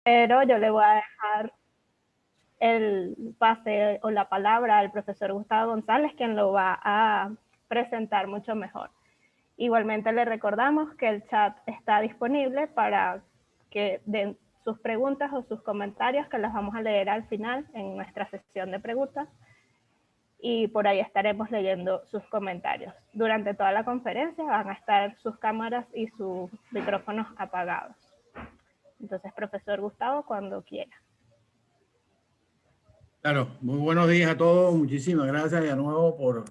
pero yo le voy a dejar el pase o la palabra al profesor Gustavo González, quien lo va a presentar mucho mejor. Igualmente le recordamos que el chat está disponible para que den sus preguntas o sus comentarios, que las vamos a leer al final en nuestra sesión de preguntas, y por ahí estaremos leyendo sus comentarios. Durante toda la conferencia van a estar sus cámaras y sus micrófonos apagados. Entonces, profesor Gustavo, cuando quiera. Claro, muy buenos días a todos. Muchísimas gracias de nuevo por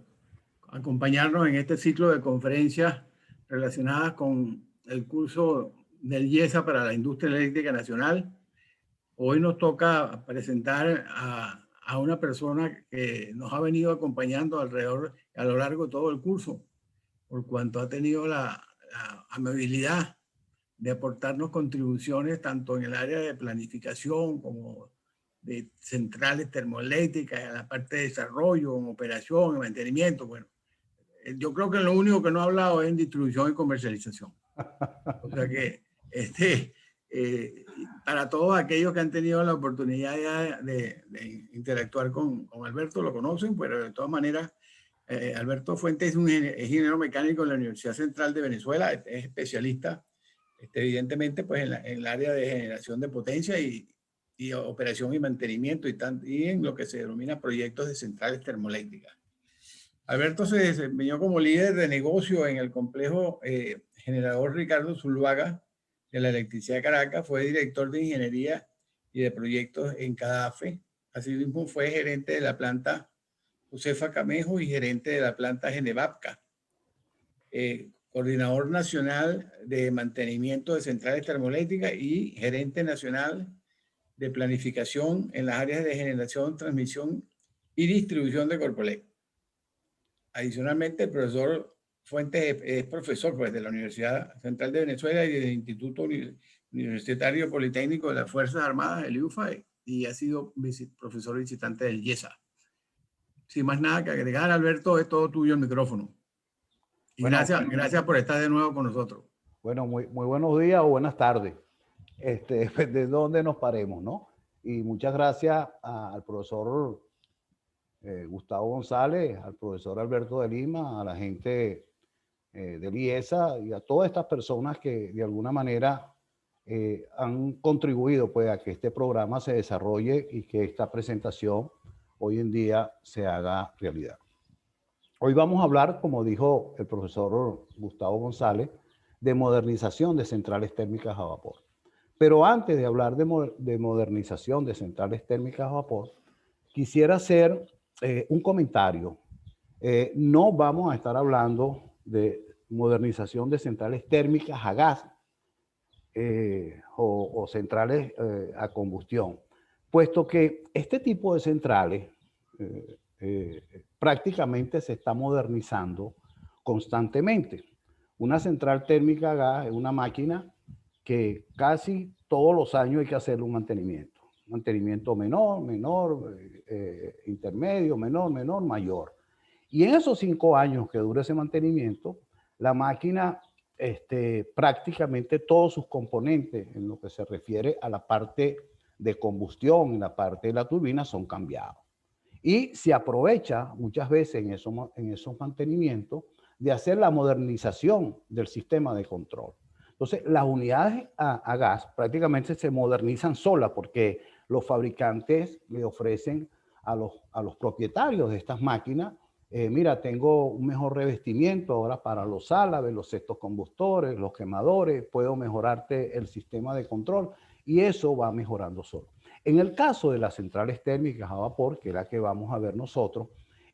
acompañarnos en este ciclo de conferencias relacionadas con el curso del IESA para la Industria Eléctrica Nacional. Hoy nos toca presentar a una persona que nos ha venido acompañando a lo largo de todo el curso, por cuanto ha tenido la amabilidad de aportarnos contribuciones tanto en el área de planificación como de centrales termoeléctricas, en la parte de desarrollo, en operación, en mantenimiento. Bueno, yo creo que lo único que no ha hablado es en distribución y comercialización. O sea que para todos aquellos que han tenido la oportunidad de interactuar con Alberto, lo conocen, pero de todas maneras, Alberto Fuentes es ingeniero mecánico en la Universidad Central de Venezuela, es especialista evidentemente pues en el área de generación de potencia y operación y mantenimiento y en lo que se denomina proyectos de centrales termoeléctricas. Alberto se desempeñó como líder de negocio en el complejo generador Ricardo Zuluaga de la Electricidad de Caracas, fue director de ingeniería y de proyectos en CADAFE, asimismo fue gerente de la planta Josefa Camejo y gerente de la planta Genevapca. Coordinador nacional de mantenimiento de centrales termoeléctricas y gerente nacional de planificación en las áreas de generación, transmisión y distribución de Corpolec. Adicionalmente, el profesor Fuentes es profesor pues, de la Universidad Central de Venezuela y del Instituto Universitario Politécnico de las Fuerzas Armadas, el IUFA, y ha sido profesor visitante del IESA. Sin más nada que agregar, Alberto, es todo tuyo el micrófono. Y bueno, gracias por estar de nuevo con nosotros. Bueno, muy buenos días o buenas tardes. De dónde nos paremos, ¿no? Y muchas gracias al profesor Gustavo González, al profesor Alberto de Lima, a la gente del IESA y a todas estas personas que de alguna manera han contribuido pues, a que este programa se desarrolle y que esta presentación hoy en día se haga realidad. Hoy vamos a hablar, como dijo el profesor Gustavo González, de modernización de centrales térmicas a vapor. Pero antes de hablar de modernización de centrales térmicas a vapor, quisiera hacer un comentario. No vamos a estar hablando de modernización de centrales térmicas a gas o centrales a combustión, puesto que este tipo de centrales prácticamente se está modernizando constantemente. Una central térmica a gas es una máquina que casi todos los años hay que hacerle un mantenimiento. Mantenimiento menor, intermedio, menor, mayor. Y en esos 5 años que dura ese mantenimiento, la máquina, prácticamente todos sus componentes en lo que se refiere a la parte de combustión, en la parte de la turbina, son cambiados. Y se aprovecha muchas veces en esos mantenimientos de hacer la modernización del sistema de control. Entonces, las unidades a gas prácticamente se modernizan solas porque los fabricantes le ofrecen a los propietarios de estas máquinas, mira, tengo un mejor revestimiento ahora para los álabes, los cestos combustores, los quemadores, puedo mejorarte el sistema de control y eso va mejorando solo. En el caso de las centrales térmicas a vapor, que es la que vamos a ver nosotros,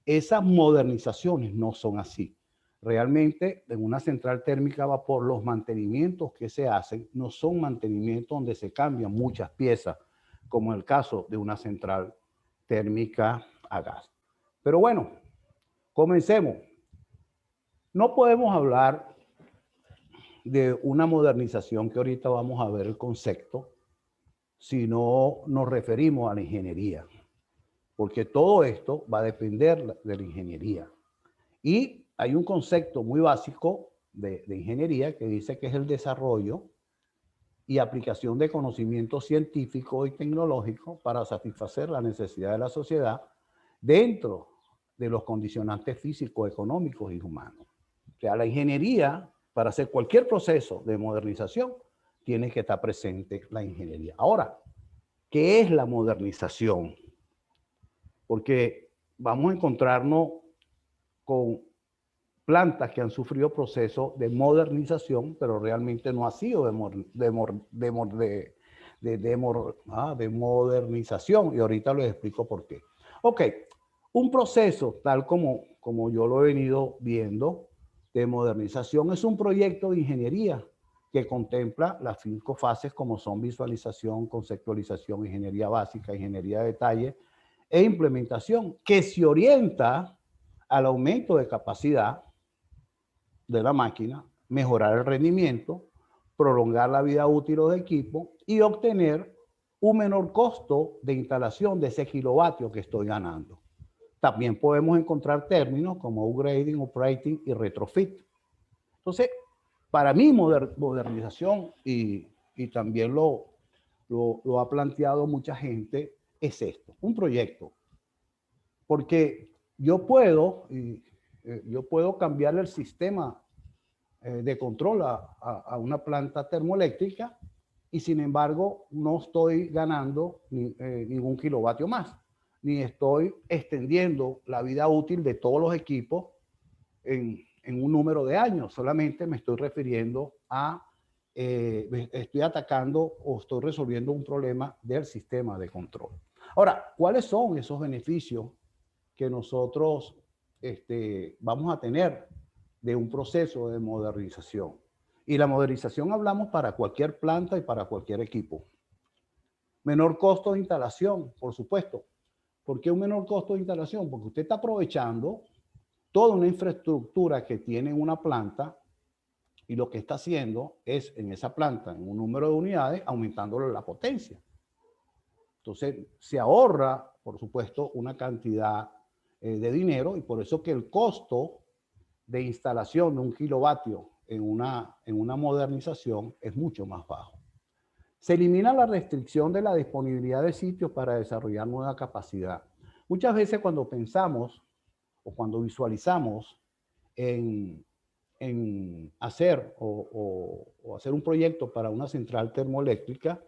esas modernizaciones no son así. Realmente, en una central térmica a vapor, los mantenimientos que se hacen no son mantenimientos donde se cambian muchas piezas, como en el caso de una central térmica a gas. Pero bueno, comencemos. No podemos hablar de una modernización que ahorita vamos a ver el concepto si no nos referimos a la ingeniería, porque todo esto va a depender de la ingeniería. Y hay un concepto muy básico de ingeniería que dice que es el desarrollo y aplicación de conocimiento científico y tecnológico para satisfacer la necesidad de la sociedad dentro de los condicionantes físicos, económicos y humanos. O sea, la ingeniería, para hacer cualquier proceso de modernización, tiene que estar presente la ingeniería. Ahora, ¿qué es la modernización? Porque vamos a encontrarnos con plantas que han sufrido procesos de modernización, pero realmente no ha sido de modernización, y ahorita les explico por qué. Ok, un proceso tal como yo lo he venido viendo de modernización es un proyecto de ingeniería que contempla las 5 fases como son visualización, conceptualización, ingeniería básica, ingeniería de detalle e implementación, que se orienta al aumento de capacidad de la máquina, mejorar el rendimiento, prolongar la vida útil del equipo y obtener un menor costo de instalación de ese kilovatio que estoy ganando. También podemos encontrar términos como upgrading, operating y retrofit. Entonces, para mí modernización, y también lo ha planteado mucha gente, es esto, un proyecto. Porque yo puedo cambiarle el sistema de control a una planta termoeléctrica y sin embargo no estoy ganando ningún kilovatio más, ni estoy extendiendo la vida útil de todos los equipos en un número de años, solamente me estoy refiriendo a, estoy atacando o estoy resolviendo un problema del sistema de control. Ahora, ¿cuáles son esos beneficios que nosotros vamos a tener de un proceso de modernización? Y la modernización hablamos para cualquier planta y para cualquier equipo. Menor costo de instalación, por supuesto. ¿Por qué un menor costo de instalación? Porque usted está aprovechando toda una infraestructura que tiene una planta y lo que está haciendo es en esa planta, en un número de unidades, aumentándole la potencia. Entonces, se ahorra, por supuesto, una cantidad de dinero y por eso que el costo de instalación de un kilovatio en una modernización es mucho más bajo. Se elimina la restricción de la disponibilidad de sitios para desarrollar nueva capacidad. Muchas veces cuando pensamos o cuando visualizamos en hacer o hacer un proyecto para una central termoeléctrica,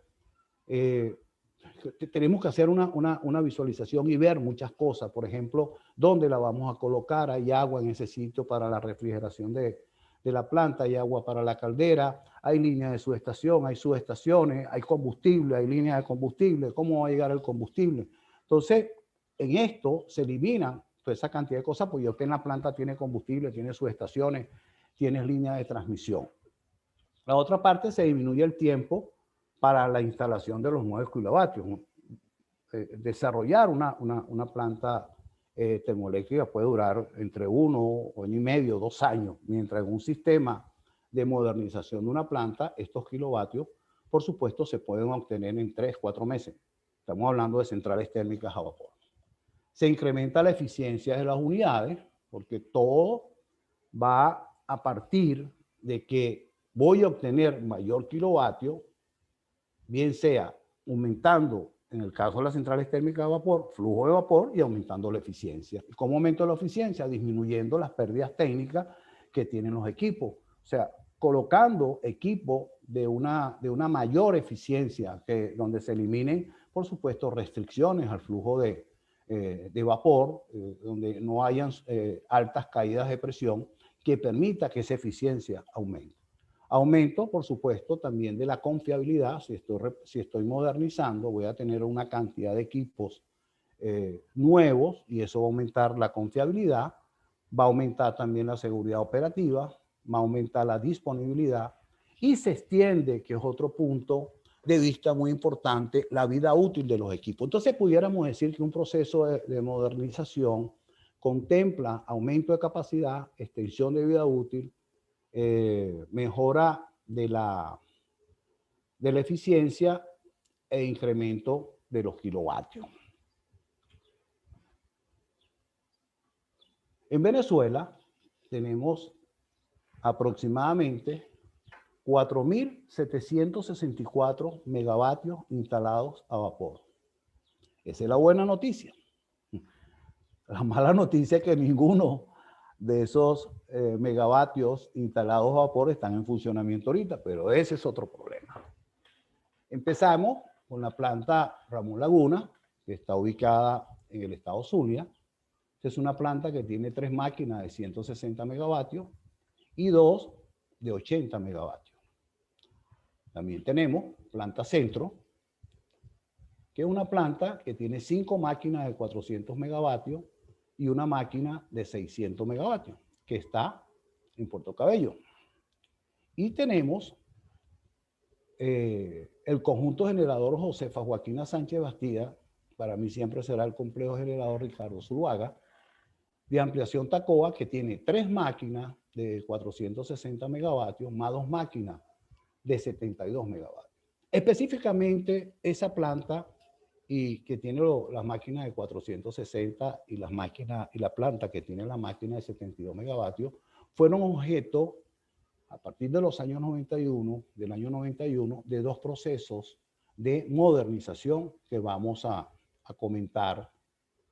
tenemos que hacer una visualización y ver muchas cosas. Por ejemplo, dónde la vamos a colocar. Hay agua en ese sitio para la refrigeración de la planta, hay agua para la caldera, hay líneas de subestación, hay subestaciones, hay combustible, hay líneas de combustible. ¿Cómo va a llegar el combustible? Entonces, en esto se eliminan toda esa cantidad de cosas, porque usted en la planta tiene combustible, tiene subestaciones, tiene líneas de transmisión. La otra parte, se disminuye el tiempo para la instalación de los 9 kilovatios. Desarrollar una planta termoeléctrica puede durar entre 1 año y medio, 2 años, mientras en un sistema de modernización de una planta, estos kilovatios, por supuesto, se pueden obtener en 3, 4 meses. Estamos hablando de centrales térmicas a vapor. Se incrementa la eficiencia de las unidades, porque todo va a partir de que voy a obtener mayor kilovatio, bien sea aumentando, en el caso de las centrales térmicas de vapor, flujo de vapor y aumentando la eficiencia. ¿Cómo aumento la eficiencia? Disminuyendo las pérdidas técnicas que tienen los equipos. O sea, colocando equipos de una mayor eficiencia, donde se eliminen, por supuesto, restricciones al flujo de vapor, donde no hayan altas caídas de presión, que permita que esa eficiencia aumente. Aumento, por supuesto, también de la confiabilidad. Si estoy modernizando, voy a tener una cantidad de equipos nuevos y eso va a aumentar la confiabilidad, va a aumentar también la seguridad operativa, va a aumentar la disponibilidad y se extiende, que es otro punto de vista muy importante, la vida útil de los equipos. Entonces pudiéramos decir que un proceso de modernización contempla aumento de capacidad, extensión de vida útil, mejora de la eficiencia e incremento de los kilovatios. En Venezuela tenemos aproximadamente 4.764 megavatios instalados a vapor. Esa es la buena noticia. La mala noticia es que ninguno de esos megavatios instalados a vapor están en funcionamiento ahorita, pero ese es otro problema. Empezamos con la planta Ramón Laguna, que está ubicada en el estado Zulia. Esta es una planta que tiene 3 máquinas de 160 megavatios y 2 de 80 megavatios. También tenemos planta Centro, que es una planta que tiene 5 máquinas de 400 megavatios y una máquina de 600 megavatios, que está en Puerto Cabello. Y tenemos el conjunto generador Josefa Joaquina Sánchez Bastida, para mí siempre será el complejo generador Ricardo Zuluaga, de ampliación Tacoa, que tiene 3 máquinas de 460 megavatios, más 2 máquinas de 72 megavatios. Específicamente esa planta y que tiene las máquinas de 460 y las máquinas y la planta que tiene la máquina de 72 megavatios fueron objeto a partir de los años 91, del año 91, de 2 procesos de modernización que vamos a comentar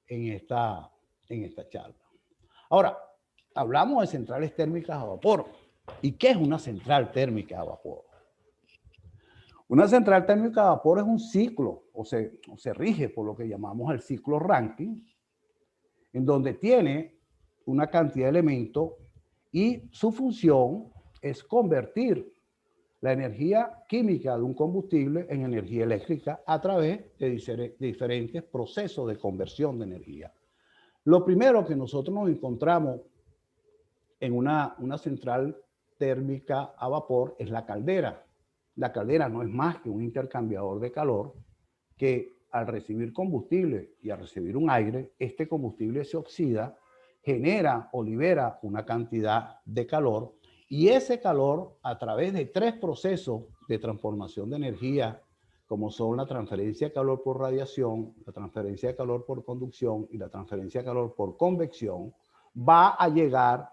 en esta charla. Ahora, hablamos de centrales térmicas a vapor. ¿Y qué es una central térmica a vapor? Una central térmica a vapor es un ciclo, o se rige por lo que llamamos el ciclo Rankine, en donde tiene una cantidad de elementos y su función es convertir la energía química de un combustible en energía eléctrica a través de diferentes procesos de conversión de energía. Lo primero que nosotros nos encontramos en una central térmica a vapor es la caldera. La caldera no es más que un intercambiador de calor que al recibir combustible y al recibir un aire, este combustible se oxida, genera o libera una cantidad de calor y ese calor a través de 3 procesos de transformación de energía, como son la transferencia de calor por radiación, la transferencia de calor por conducción y la transferencia de calor por convección, va a llegar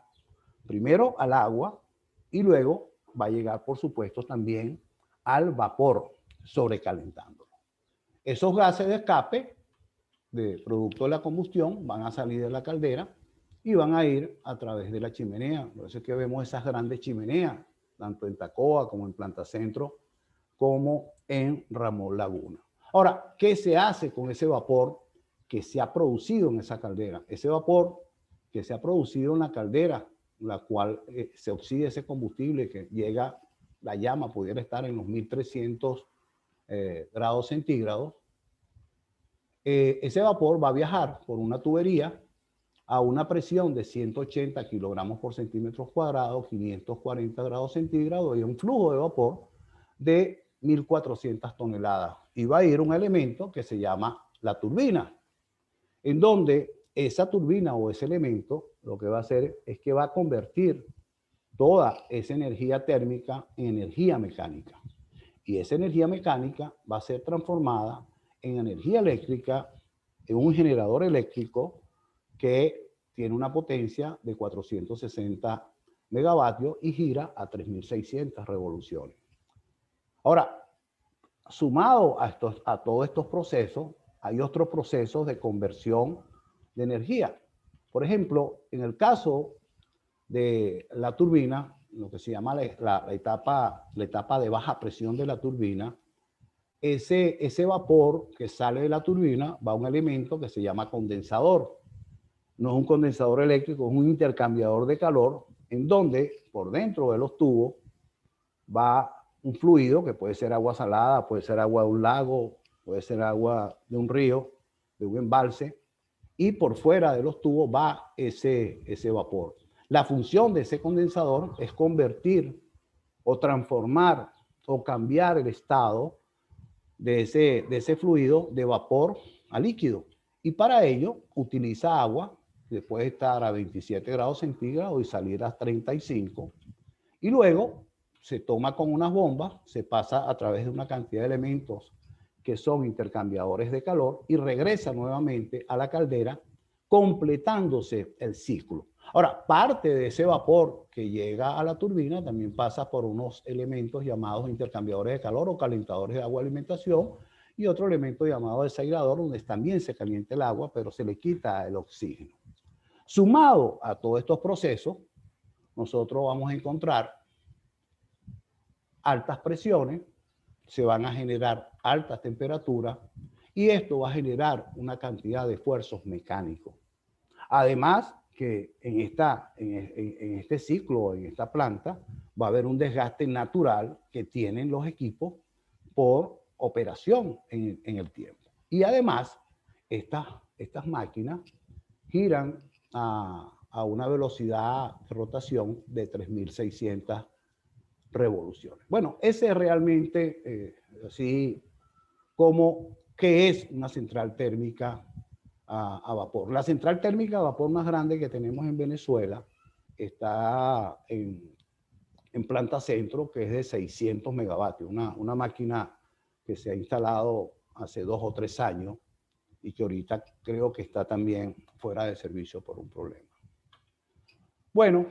primero al agua y luego va a llegar, por supuesto, también al vapor, sobrecalentándolo. Esos gases de escape de producto de la combustión van a salir de la caldera y van a ir a través de la chimenea. Por eso es que vemos esas grandes chimeneas, tanto en Tacoa como en Planta Centro, como en Ramón Laguna. Ahora, ¿qué se hace con ese vapor que se ha producido en esa caldera? Ese vapor que se ha producido en la caldera, la cual se oxida ese combustible que llega, la llama pudiera estar en los 1300 grados centígrados, ese vapor va a viajar por una tubería a una presión de 180 kilogramos por centímetros cuadrados, 540 grados centígrados y un flujo de vapor de 1400 toneladas. Y va a ir un elemento que se llama la turbina, en donde esa turbina o ese elemento lo que va a hacer es que va a convertir toda esa energía térmica en energía mecánica. Y esa energía mecánica va a ser transformada en energía eléctrica en un generador eléctrico que tiene una potencia de 460 megavatios y gira a 3600 revoluciones. Ahora, sumado a todos estos procesos, hay otros procesos de conversión de energía. Por ejemplo, en el caso de la turbina, lo que se llama la etapa de baja presión de la turbina, ese vapor que sale de la turbina va a un elemento que se llama condensador. No es un condensador eléctrico, es un intercambiador de calor en donde por dentro de los tubos va un fluido que puede ser agua salada, puede ser agua de un lago, puede ser agua de un río, de un embalse, y por fuera de los tubos va ese vapor. La función de ese condensador es convertir o transformar o cambiar el estado de ese fluido de vapor a líquido. Y para ello utiliza agua que puede estar a 27 grados centígrados y salir a 35. Y luego se toma con unas bombas, se pasa a través de una cantidad de elementos que son intercambiadores de calor y regresa nuevamente a la caldera completándose el ciclo. Ahora, parte de ese vapor que llega a la turbina también pasa por unos elementos llamados intercambiadores de calor o calentadores de agua de alimentación y otro elemento llamado desairador, donde también se calienta el agua, pero se le quita el oxígeno. Sumado a todos estos procesos, nosotros vamos a encontrar altas presiones, se van a generar altas temperaturas y esto va a generar una cantidad de esfuerzos mecánicos. Además, que en este ciclo, en esta planta, va a haber un desgaste natural que tienen los equipos por operación en el tiempo. Y además, estas máquinas giran a una velocidad de rotación de 3.600 revoluciones. Bueno, ese es realmente, así como, ¿qué es una central térmica a vapor? La central térmica a vapor más grande que tenemos en Venezuela está en Planta Centro, que es de 600 megavatios, una máquina que se ha instalado hace 2 o 3 años y que ahorita creo que está también fuera de servicio por un problema. Bueno,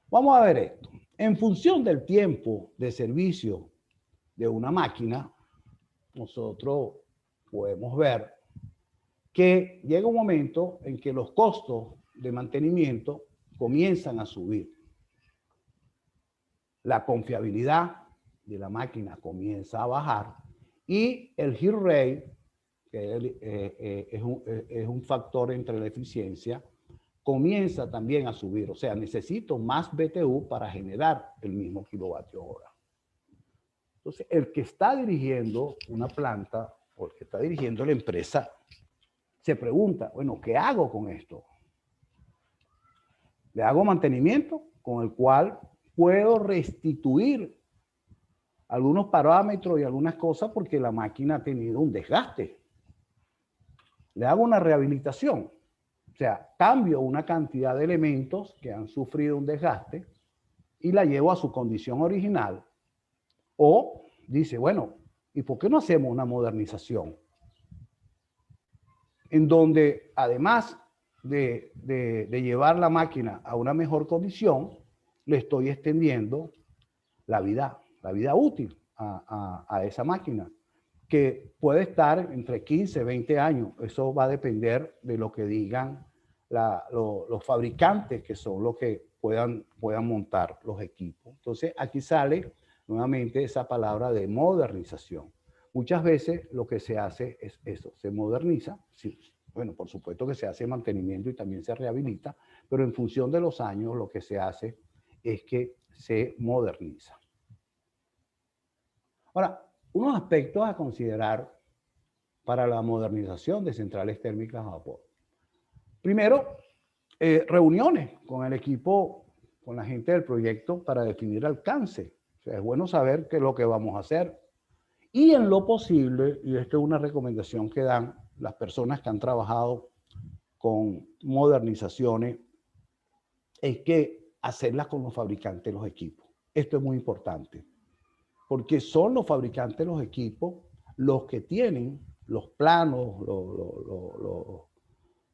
vamos a ver esto. En función del tiempo de servicio de una máquina, nosotros podemos ver que llega un momento en que los costos de mantenimiento comienzan a subir. La confiabilidad de la máquina comienza a bajar y el hit rate, que es un factor entre la eficiencia, comienza también a subir. O sea, necesito más BTU para generar el mismo kilovatio hora. Entonces, el que está dirigiendo una planta o el que está dirigiendo la empresa se pregunta, bueno, ¿qué hago con esto? Le hago mantenimiento con el cual puedo restituir algunos parámetros y algunas cosas porque la máquina ha tenido un desgaste. Le hago una rehabilitación. O sea, cambio una cantidad de elementos que han sufrido un desgaste y la llevo a su condición original. O dice, bueno, ¿y por qué no hacemos una modernización? En donde además de llevar la máquina a una mejor condición, le estoy extendiendo la vida útil a esa máquina, que puede estar entre 15 y 20 años. Eso va a depender de lo que digan los fabricantes, que son los que puedan montar los equipos. Entonces, aquí sale nuevamente esa palabra de modernización. Muchas veces lo que se hace es eso, se moderniza. Sí, bueno, por supuesto que se hace mantenimiento y también se rehabilita, pero en función de los años lo que se hace es que se moderniza. Ahora, unos aspectos a considerar para la modernización de centrales térmicas a vapor. Primero, reuniones con el equipo, con la gente del proyecto para definir alcance. O sea, es bueno saber qué es lo que vamos a hacer. Y en lo posible, y esto es una recomendación que dan las personas que han trabajado con modernizaciones, es que hacerlas con los fabricantes de los equipos. Esto es muy importante, porque son los fabricantes de los equipos los que tienen los planos,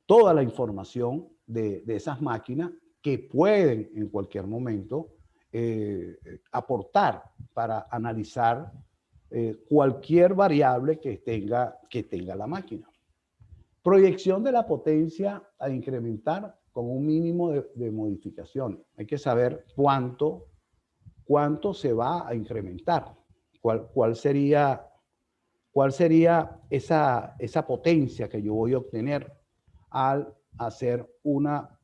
toda la información de esas máquinas que pueden en cualquier momento aportar para analizar cualquier variable que tenga la máquina. Proyección de la potencia a incrementar con un mínimo de modificación. Hay que saber cuánto se va a incrementar, cuál sería esa potencia que yo voy a obtener al hacer una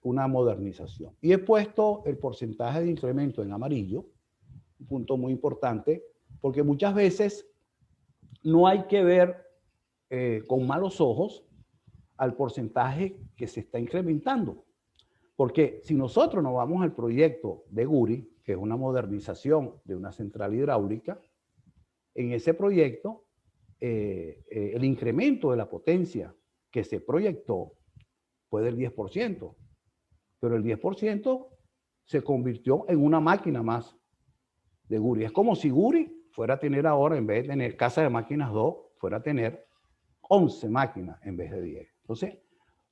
modernización. Y he puesto el porcentaje de incremento en amarillo, un punto muy importante, porque muchas veces no hay que ver con malos ojos al porcentaje que se está incrementando. Porque si nosotros nos vamos al proyecto de Guri, que es una modernización de una central hidráulica, en ese proyecto el incremento de la potencia que se proyectó fue del 10%, pero el 10% se convirtió en una máquina más de Guri. Es como si Guri fuera a tener ahora, en vez de tener Casa de Máquinas 2, fuera a tener 11 máquinas en vez de 10. Entonces,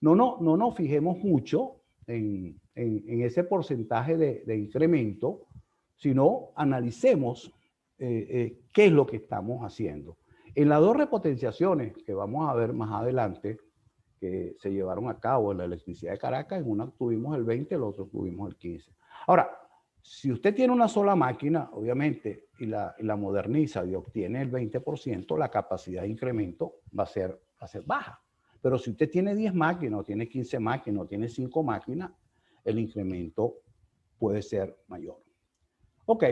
no nos fijemos mucho en ese porcentaje de incremento, sino analicemos qué es lo que estamos haciendo. En las dos repotenciaciones que vamos a ver más adelante, que se llevaron a cabo en la electricidad de Caracas, en una tuvimos el 20, en la otra tuvimos el 15. Ahora, si usted tiene una sola máquina, obviamente, y la moderniza y obtiene el 20%, la capacidad de incremento va a ser baja. Pero si usted tiene 10 máquinas, o tiene 15 máquinas, o tiene 5 máquinas, el incremento puede ser mayor. Ok.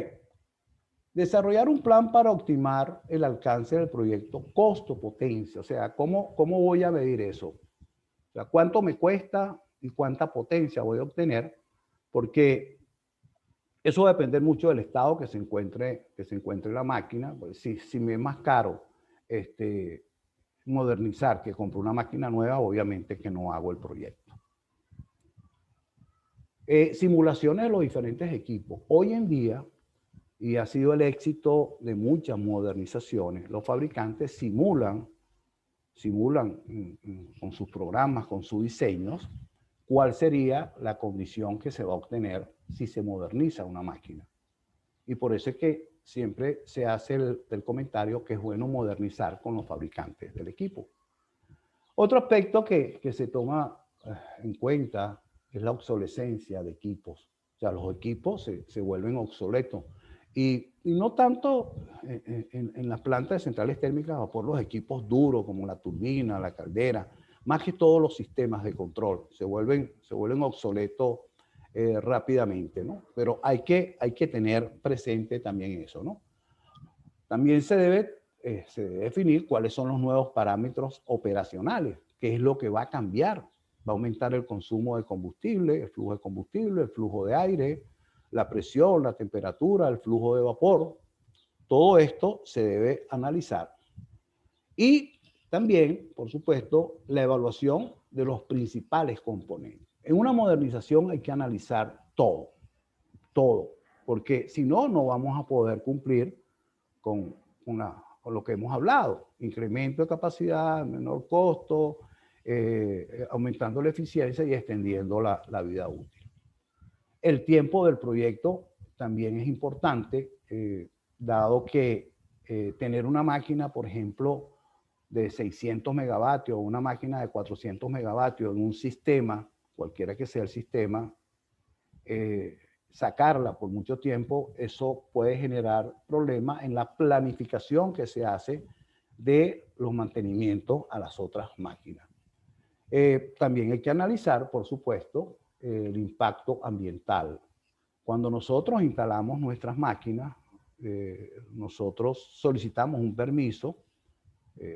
Desarrollar un plan para optimizar el alcance del proyecto costo-potencia. O sea, ¿cómo voy a medir eso? O sea, ¿cuánto me cuesta y cuánta potencia voy a obtener? Porque eso va a depender mucho del estado que se encuentre la máquina. Pues si me es más caro modernizar que comprar una máquina nueva, obviamente que no hago el proyecto. Simulaciones de los diferentes equipos. Hoy en día, y ha sido el éxito de muchas modernizaciones, los fabricantes simulan con sus programas, con sus diseños, cuál sería la condición que se va a obtener si se moderniza una máquina. Y por eso es que siempre se hace el comentario que es bueno modernizar con los fabricantes del equipo. Otro aspecto que se toma en cuenta es la obsolescencia de equipos. O sea, los equipos se vuelven obsoletos. Y no tanto en las plantas de centrales térmicas a vapor, los equipos duros como la turbina, la caldera, más que todos los sistemas de control, se vuelven obsoletos rápidamente, ¿no? Pero hay que tener presente también eso, ¿no? También se debe definir cuáles son los nuevos parámetros operacionales, qué es lo que va a cambiar. Va a aumentar el consumo de combustible, el flujo de combustible, el flujo de aire, la presión, la temperatura, el flujo de vapor. Todo esto se debe analizar. Y también, por supuesto, la evaluación de los principales componentes. En una modernización hay que analizar todo, porque si no, no vamos a poder cumplir con lo que hemos hablado. Incremento de capacidad, menor costo, aumentando la eficiencia y extendiendo la vida útil. El tiempo del proyecto también es importante, dado que tener una máquina, por ejemplo, de 600 megavatios o una máquina de 400 megavatios en un sistema, cualquiera que sea el sistema, sacarla por mucho tiempo, eso puede generar problemas en la planificación que se hace de los mantenimientos a las otras máquinas. También hay que analizar, por supuesto, el impacto ambiental. Cuando nosotros instalamos nuestras máquinas, nosotros solicitamos un permiso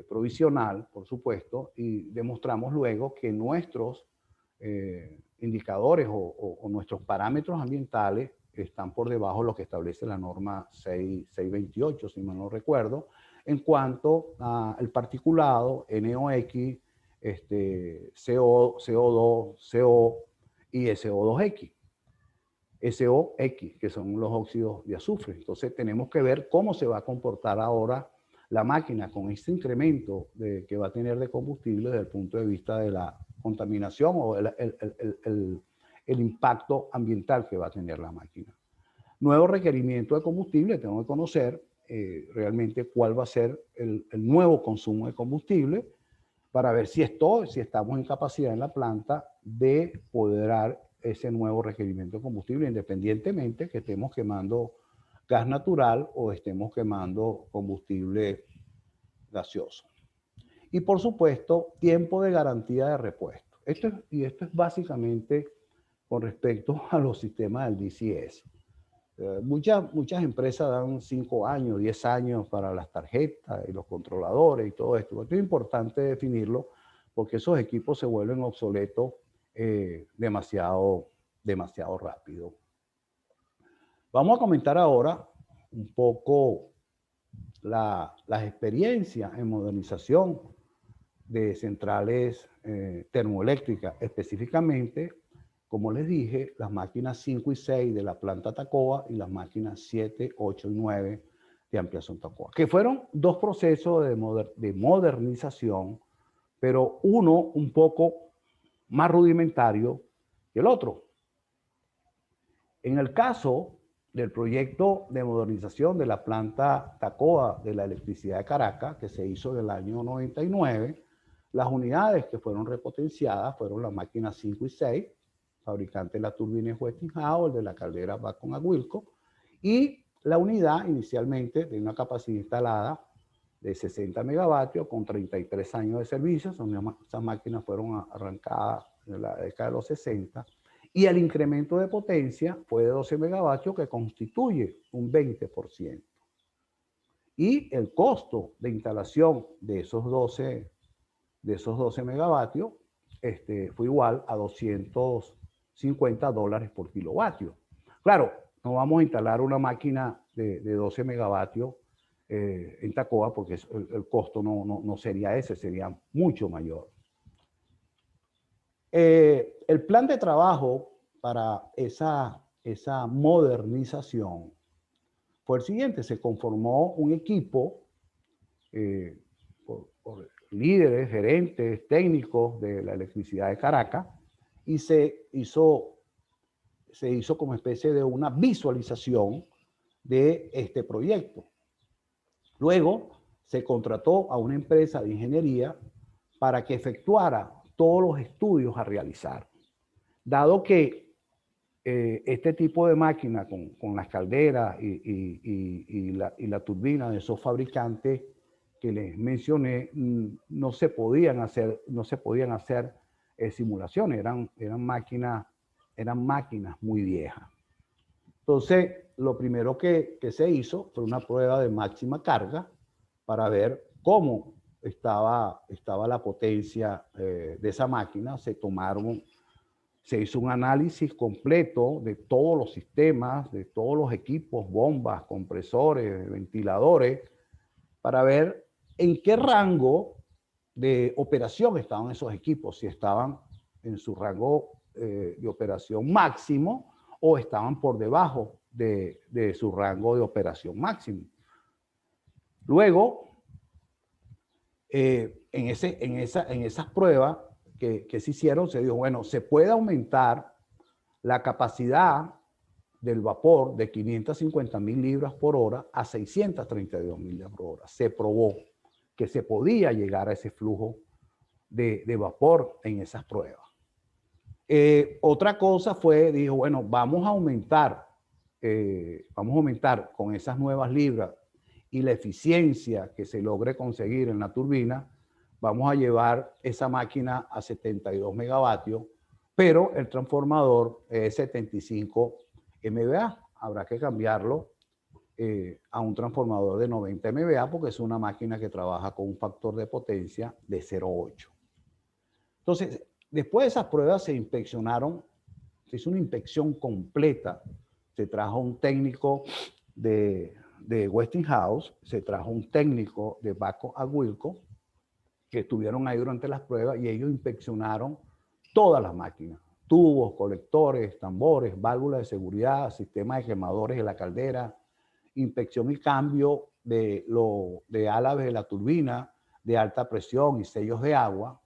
provisional, por supuesto, y demostramos luego que nuestros indicadores o nuestros parámetros ambientales están por debajo de lo que establece la norma 628, si mal no recuerdo, en cuanto al particulado, NOx, CO2, CO y SO2X. SOX, que son los óxidos de azufre. Entonces tenemos que ver cómo se va a comportar ahora la máquina con este incremento que va a tener de combustible desde el punto de vista de la contaminación o el impacto ambiental que va a tener la máquina. Nuevo requerimiento de combustible, tengo que conocer realmente cuál va a ser el nuevo consumo de combustible para ver si estamos en capacidad en la planta de poder dar ese nuevo requerimiento de combustible, independientemente que estemos quemando gas natural o estemos quemando combustible gaseoso. Y por supuesto, tiempo de garantía de repuesto. Esto es básicamente con respecto a los sistemas del DCS. Muchas empresas dan 5 años, 10 años para las tarjetas y los controladores y todo esto. Esto es importante definirlo porque esos equipos se vuelven obsoletos demasiado rápido. Vamos a comentar ahora un poco las experiencias en modernización de centrales termoeléctricas, específicamente, como les dije, las máquinas 5 y 6 de la planta Tacoa y las máquinas 7, 8 y 9 de ampliación Tacoa, que fueron dos procesos de modernización, pero uno un poco más rudimentario que el otro. En el caso del proyecto de modernización de la planta Tacoa de la electricidad de Caracas, que se hizo en el año 99, las unidades que fueron repotenciadas fueron las máquinas 5 y 6, fabricante de la turbina Westinghouse, el de la caldera Babcock & Wilcox, y la unidad inicialmente de una capacidad instalada de 60 megavatios con 33 años de servicio. Esas máquinas fueron arrancadas en la década de los 60, y el incremento de potencia fue de 12 megavatios, que constituye un 20%. Y el costo de instalación de esos 12 megavatios fue igual a $250 por kilovatio. Claro, no vamos a instalar una máquina de 12 megavatios en Tacoa, porque el costo no sería ese, sería mucho mayor. El plan de trabajo para esa modernización fue el siguiente: se conformó un equipo por líderes, gerentes, técnicos de la electricidad de Caracas, y se hizo como especie de una visualización de este proyecto. Luego se contrató a una empresa de ingeniería para que efectuara todos los estudios a realizar. Dado que este tipo de máquina con las calderas y la turbina de esos fabricantes que les mencioné, no se podían hacer simulaciones, eran máquinas muy viejas. Entonces, lo primero que se hizo fue una prueba de máxima carga para ver cómo estaba la potencia de esa máquina. Se hizo un análisis completo de todos los sistemas, de todos los equipos, bombas, compresores, ventiladores, para ver en qué rango de operación estaban esos equipos, si estaban en su rango de operación máximo o estaban por debajo de su rango de operación máximo. Luego, en esas pruebas que se hicieron, se dijo, bueno, se puede aumentar la capacidad del vapor de 550.000 libras por hora a 632.000 libras por hora. Se probó que se podía llegar a ese flujo de vapor en esas pruebas. Otra cosa fue, dijo, bueno, vamos a aumentar con esas nuevas libras y la eficiencia que se logre conseguir en la turbina, vamos a llevar esa máquina a 72 megavatios, pero el transformador es 75 MVA. Habrá que cambiarlo a un transformador de 90 MVA, porque es una máquina que trabaja con un factor de potencia de 0,8. Entonces, después de esas pruebas se inspeccionaron, se hizo una inspección completa. Se trajo un técnico de Westinghouse, se trajo un técnico de Babcock & Wilcox, que estuvieron ahí durante las pruebas, y ellos inspeccionaron todas las máquinas: tubos, colectores, tambores, válvulas de seguridad, sistemas de quemadores de la caldera, inspección y cambio de álabes de la turbina de alta presión y sellos de agua.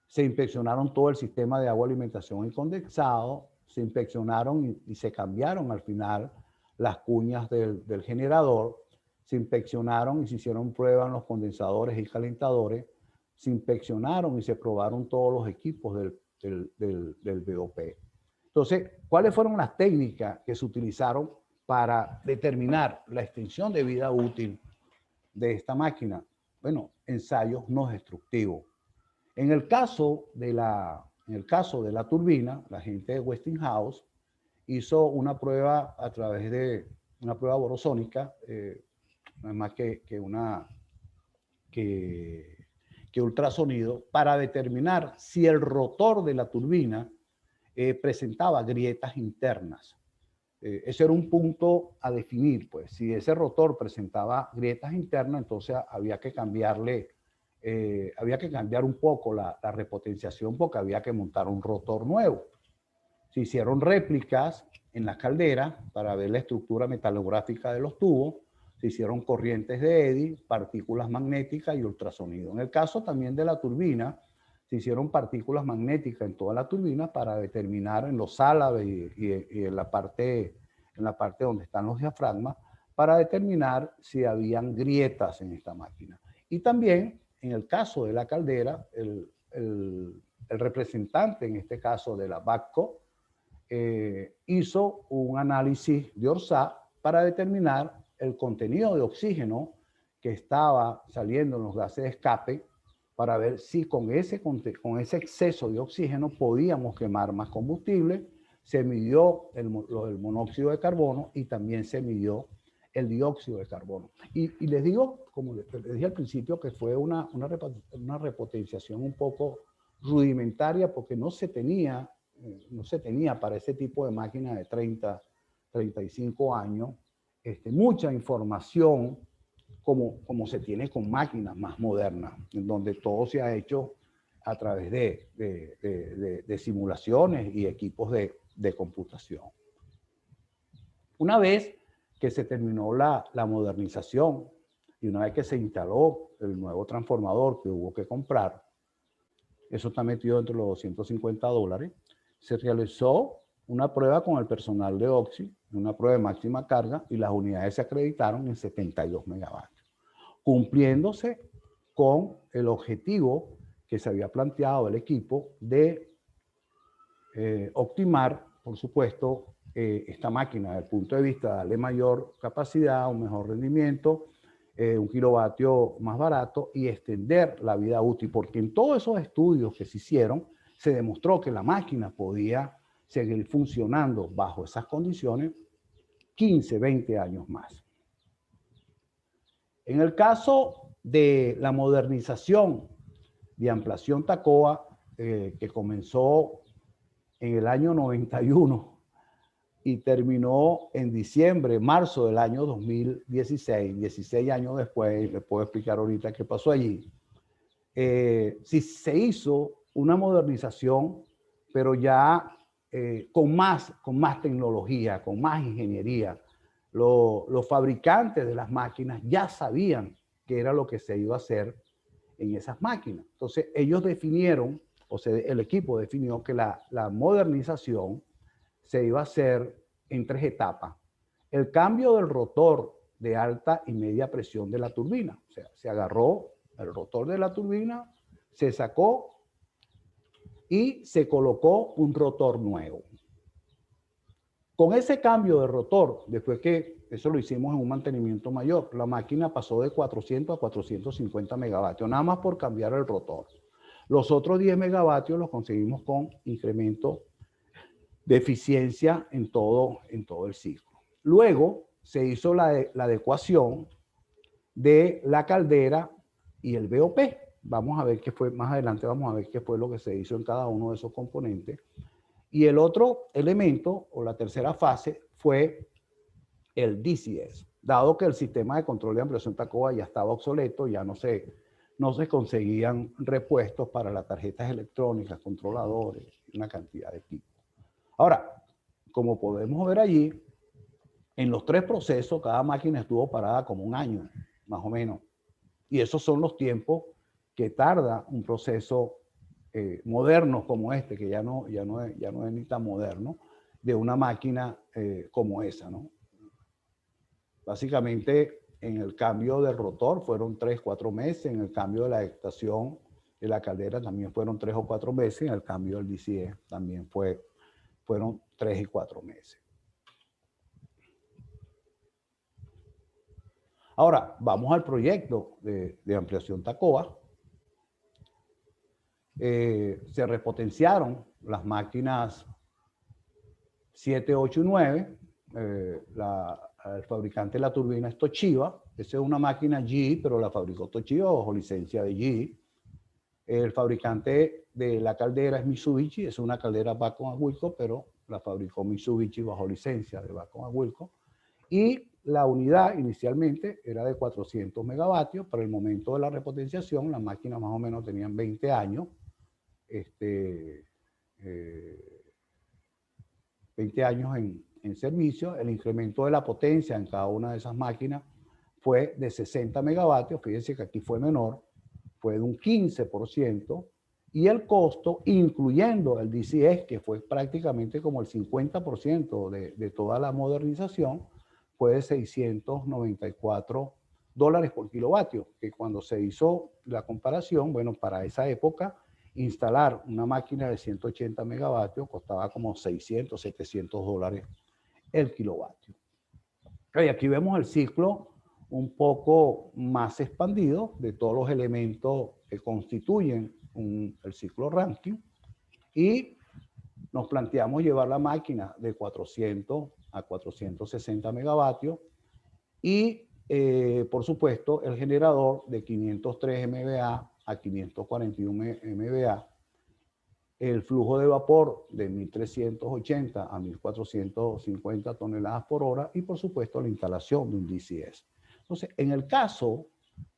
Se inspeccionaron todo el sistema de agua, alimentación y condensado. Se inspeccionaron y se cambiaron al final las cuñas del generador. Se inspeccionaron y se hicieron pruebas en los condensadores y calentadores. Se inspeccionaron y se probaron todos los equipos del BOP. Entonces, ¿cuáles fueron las técnicas que se utilizaron para determinar la extensión de vida útil de esta máquina? Bueno, ensayos no destructivos. En el caso de la turbina, la gente de Westinghouse hizo una prueba a través de una prueba borosónica, no es más que ultrasonido, para determinar si el rotor de la turbina presentaba grietas internas. Ese era un punto a definir, pues. Si ese rotor presentaba grietas internas, entonces había que cambiar un poco la repotenciación, porque había que montar un rotor nuevo. Se hicieron réplicas en las calderas para ver la estructura metalográfica de los tubos. Se hicieron corrientes de Eddy, partículas magnéticas y ultrasonido. En el caso también de la turbina, se hicieron partículas magnéticas en toda la turbina para determinar en los álabes y en la parte donde están los diafragmas, para determinar si habían grietas en esta máquina. Y también, en el caso de la caldera, el representante, en este caso de la BACCO, hizo un análisis de Orsat para determinar el contenido de oxígeno que estaba saliendo en los gases de escape, para ver si con ese exceso de oxígeno podíamos quemar más combustible. Se midió el monóxido de carbono y también se midió el dióxido de carbono. Y les digo, como les dije al principio, que fue una repotenciación un poco rudimentaria, porque no se tenía para ese tipo de máquinas de 30, 35 años, mucha información como se tiene con máquinas más modernas, en donde todo se ha hecho a través de simulaciones y equipos de computación. Una vez que se terminó la modernización y una vez que se instaló el nuevo transformador que hubo que comprar, eso está metido entre los $250, se realizó una prueba con el personal de Oxy, una prueba de máxima carga, y las unidades se acreditaron en 72 megavatios, cumpliéndose con el objetivo que se había planteado el equipo de optimar, por supuesto, esta máquina desde el punto de vista de darle mayor capacidad, un mejor rendimiento, un kilovatio más barato y extender la vida útil, porque en todos esos estudios que se hicieron se demostró que la máquina podía seguir funcionando bajo esas condiciones 15, 20 años más. En el caso de la modernización de ampliación Tacova, que comenzó en el año 91 y terminó en diciembre, marzo del año 2016, 16 años después, les puedo explicar ahorita qué pasó allí. Sí se hizo una modernización, pero ya con más tecnología, con más ingeniería. Los fabricantes de las máquinas ya sabían qué era lo que se iba a hacer en esas máquinas. Entonces ellos definieron, o sea, el equipo definió que la modernización se iba a hacer en 3 etapas. El cambio del rotor de alta y media presión de la turbina. O sea, se agarró el rotor de la turbina, se sacó y se colocó un rotor nuevo. Con ese cambio de rotor, después que eso lo hicimos en un mantenimiento mayor, la máquina pasó de 400 a 450 megavatios, nada más por cambiar el rotor. Los otros 10 megavatios los conseguimos con incremento de eficiencia en todo el ciclo. Luego se hizo la adecuación de la caldera y el BOP. Vamos a ver qué fue, más adelante vamos a ver qué fue lo que se hizo en cada uno de esos componentes. Y el otro elemento, o la tercera fase, fue el DCS. Dado que el sistema de control de ampliación Tacova ya estaba obsoleto, ya no se conseguían repuestos para las tarjetas electrónicas, controladores, una cantidad de equipos. Ahora, como podemos ver allí, en los 3 procesos, cada máquina estuvo parada como 1 año, más o menos. Y esos son los tiempos que tarda un proceso moderno como este, que ya no es ni tan moderno, de una máquina como esa, ¿no? Básicamente, en el cambio del rotor fueron 3 o 4 meses, en el cambio de la estación de la caldera también fueron 3 o 4 meses, en el cambio del DCE también fueron 3 y 4 meses. Ahora, vamos al proyecto de ampliación Tacova. Se repotenciaron las máquinas 7, 8 y 9. El fabricante de la turbina es Toshiba. Esa es una máquina GE, pero la fabricó Toshiba bajo licencia de GE. El fabricante de la caldera es Mitsubishi. Es una caldera Bacon Wilco, pero la fabricó Mitsubishi bajo licencia de Bacon Wilco. Y la unidad inicialmente era de 400 megavatios. Para el momento de la repotenciación, las máquinas más o menos tenían 20 años. 20 años en servicio. El incremento de la potencia en cada una de esas máquinas fue de 60 megavatios. Fíjense que aquí fue menor, fue de un 15%. y el costo, incluyendo el DCS, que fue prácticamente como el 50% de toda la modernización, fue de $694 por kilovatio, que cuando se hizo la comparación, bueno, para esa época, instalar una máquina de 180 megavatios costaba como $600, $700 el kilovatio. Y aquí vemos el ciclo un poco más expandido de todos los elementos que constituyen el ciclo Rankine, y nos planteamos llevar la máquina de 400 a 460 megavatios y, por supuesto, el generador de 503 MVA a 541 MVA, el flujo de vapor de 1380 a 1450 toneladas por hora y, por supuesto, la instalación de un DCS. Entonces, en el caso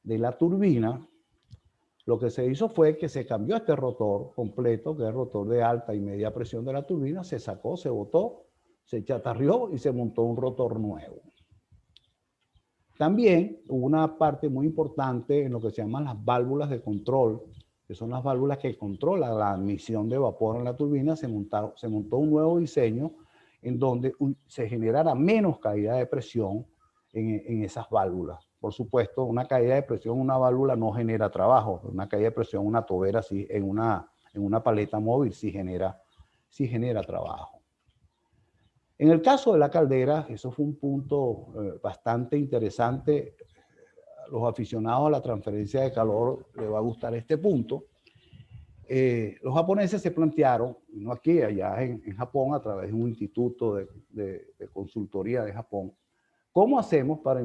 de la turbina, lo que se hizo fue que se cambió este rotor completo, que es el rotor de alta y media presión de la turbina, se sacó, se botó, se chatarrió y se montó un rotor nuevo. También hubo una parte muy importante en lo que se llaman las válvulas de control, que son las válvulas que controlan la admisión de vapor en la turbina. Se montó un nuevo diseño en donde se generara menos caída de presión en esas válvulas. Por supuesto, una caída de presión en una válvula no genera trabajo. Una caída de presión en una tobera, sí, en una paleta móvil, sí genera trabajo. En el caso de la caldera, eso fue un punto bastante interesante. A los aficionados a la transferencia de calor les va a gustar este punto. Los japoneses se plantearon, no aquí, allá en Japón, a través de un instituto de consultoría de Japón, ¿cómo hacemos para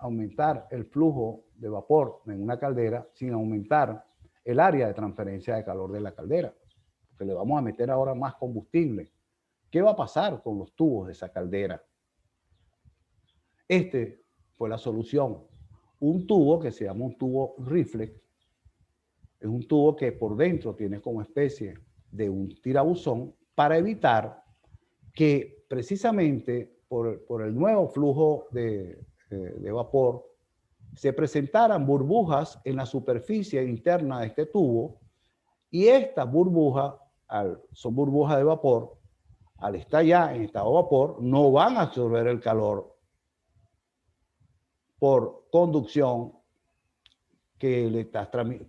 aumentar el flujo de vapor en una caldera sin aumentar el área de transferencia de calor de la caldera? Porque le vamos a meter ahora más combustible. ¿Qué va a pasar con los tubos de esa caldera? Este fue la solución. Un tubo que se llama un tubo reflex. Es un tubo que por dentro tiene como especie de un tirabuzón para evitar que precisamente por el nuevo flujo de vapor se presentaran burbujas en la superficie interna de este tubo, y estas burbujas, son burbujas de vapor, al estar ya en estado de vapor, no van a absorber el calor por conducción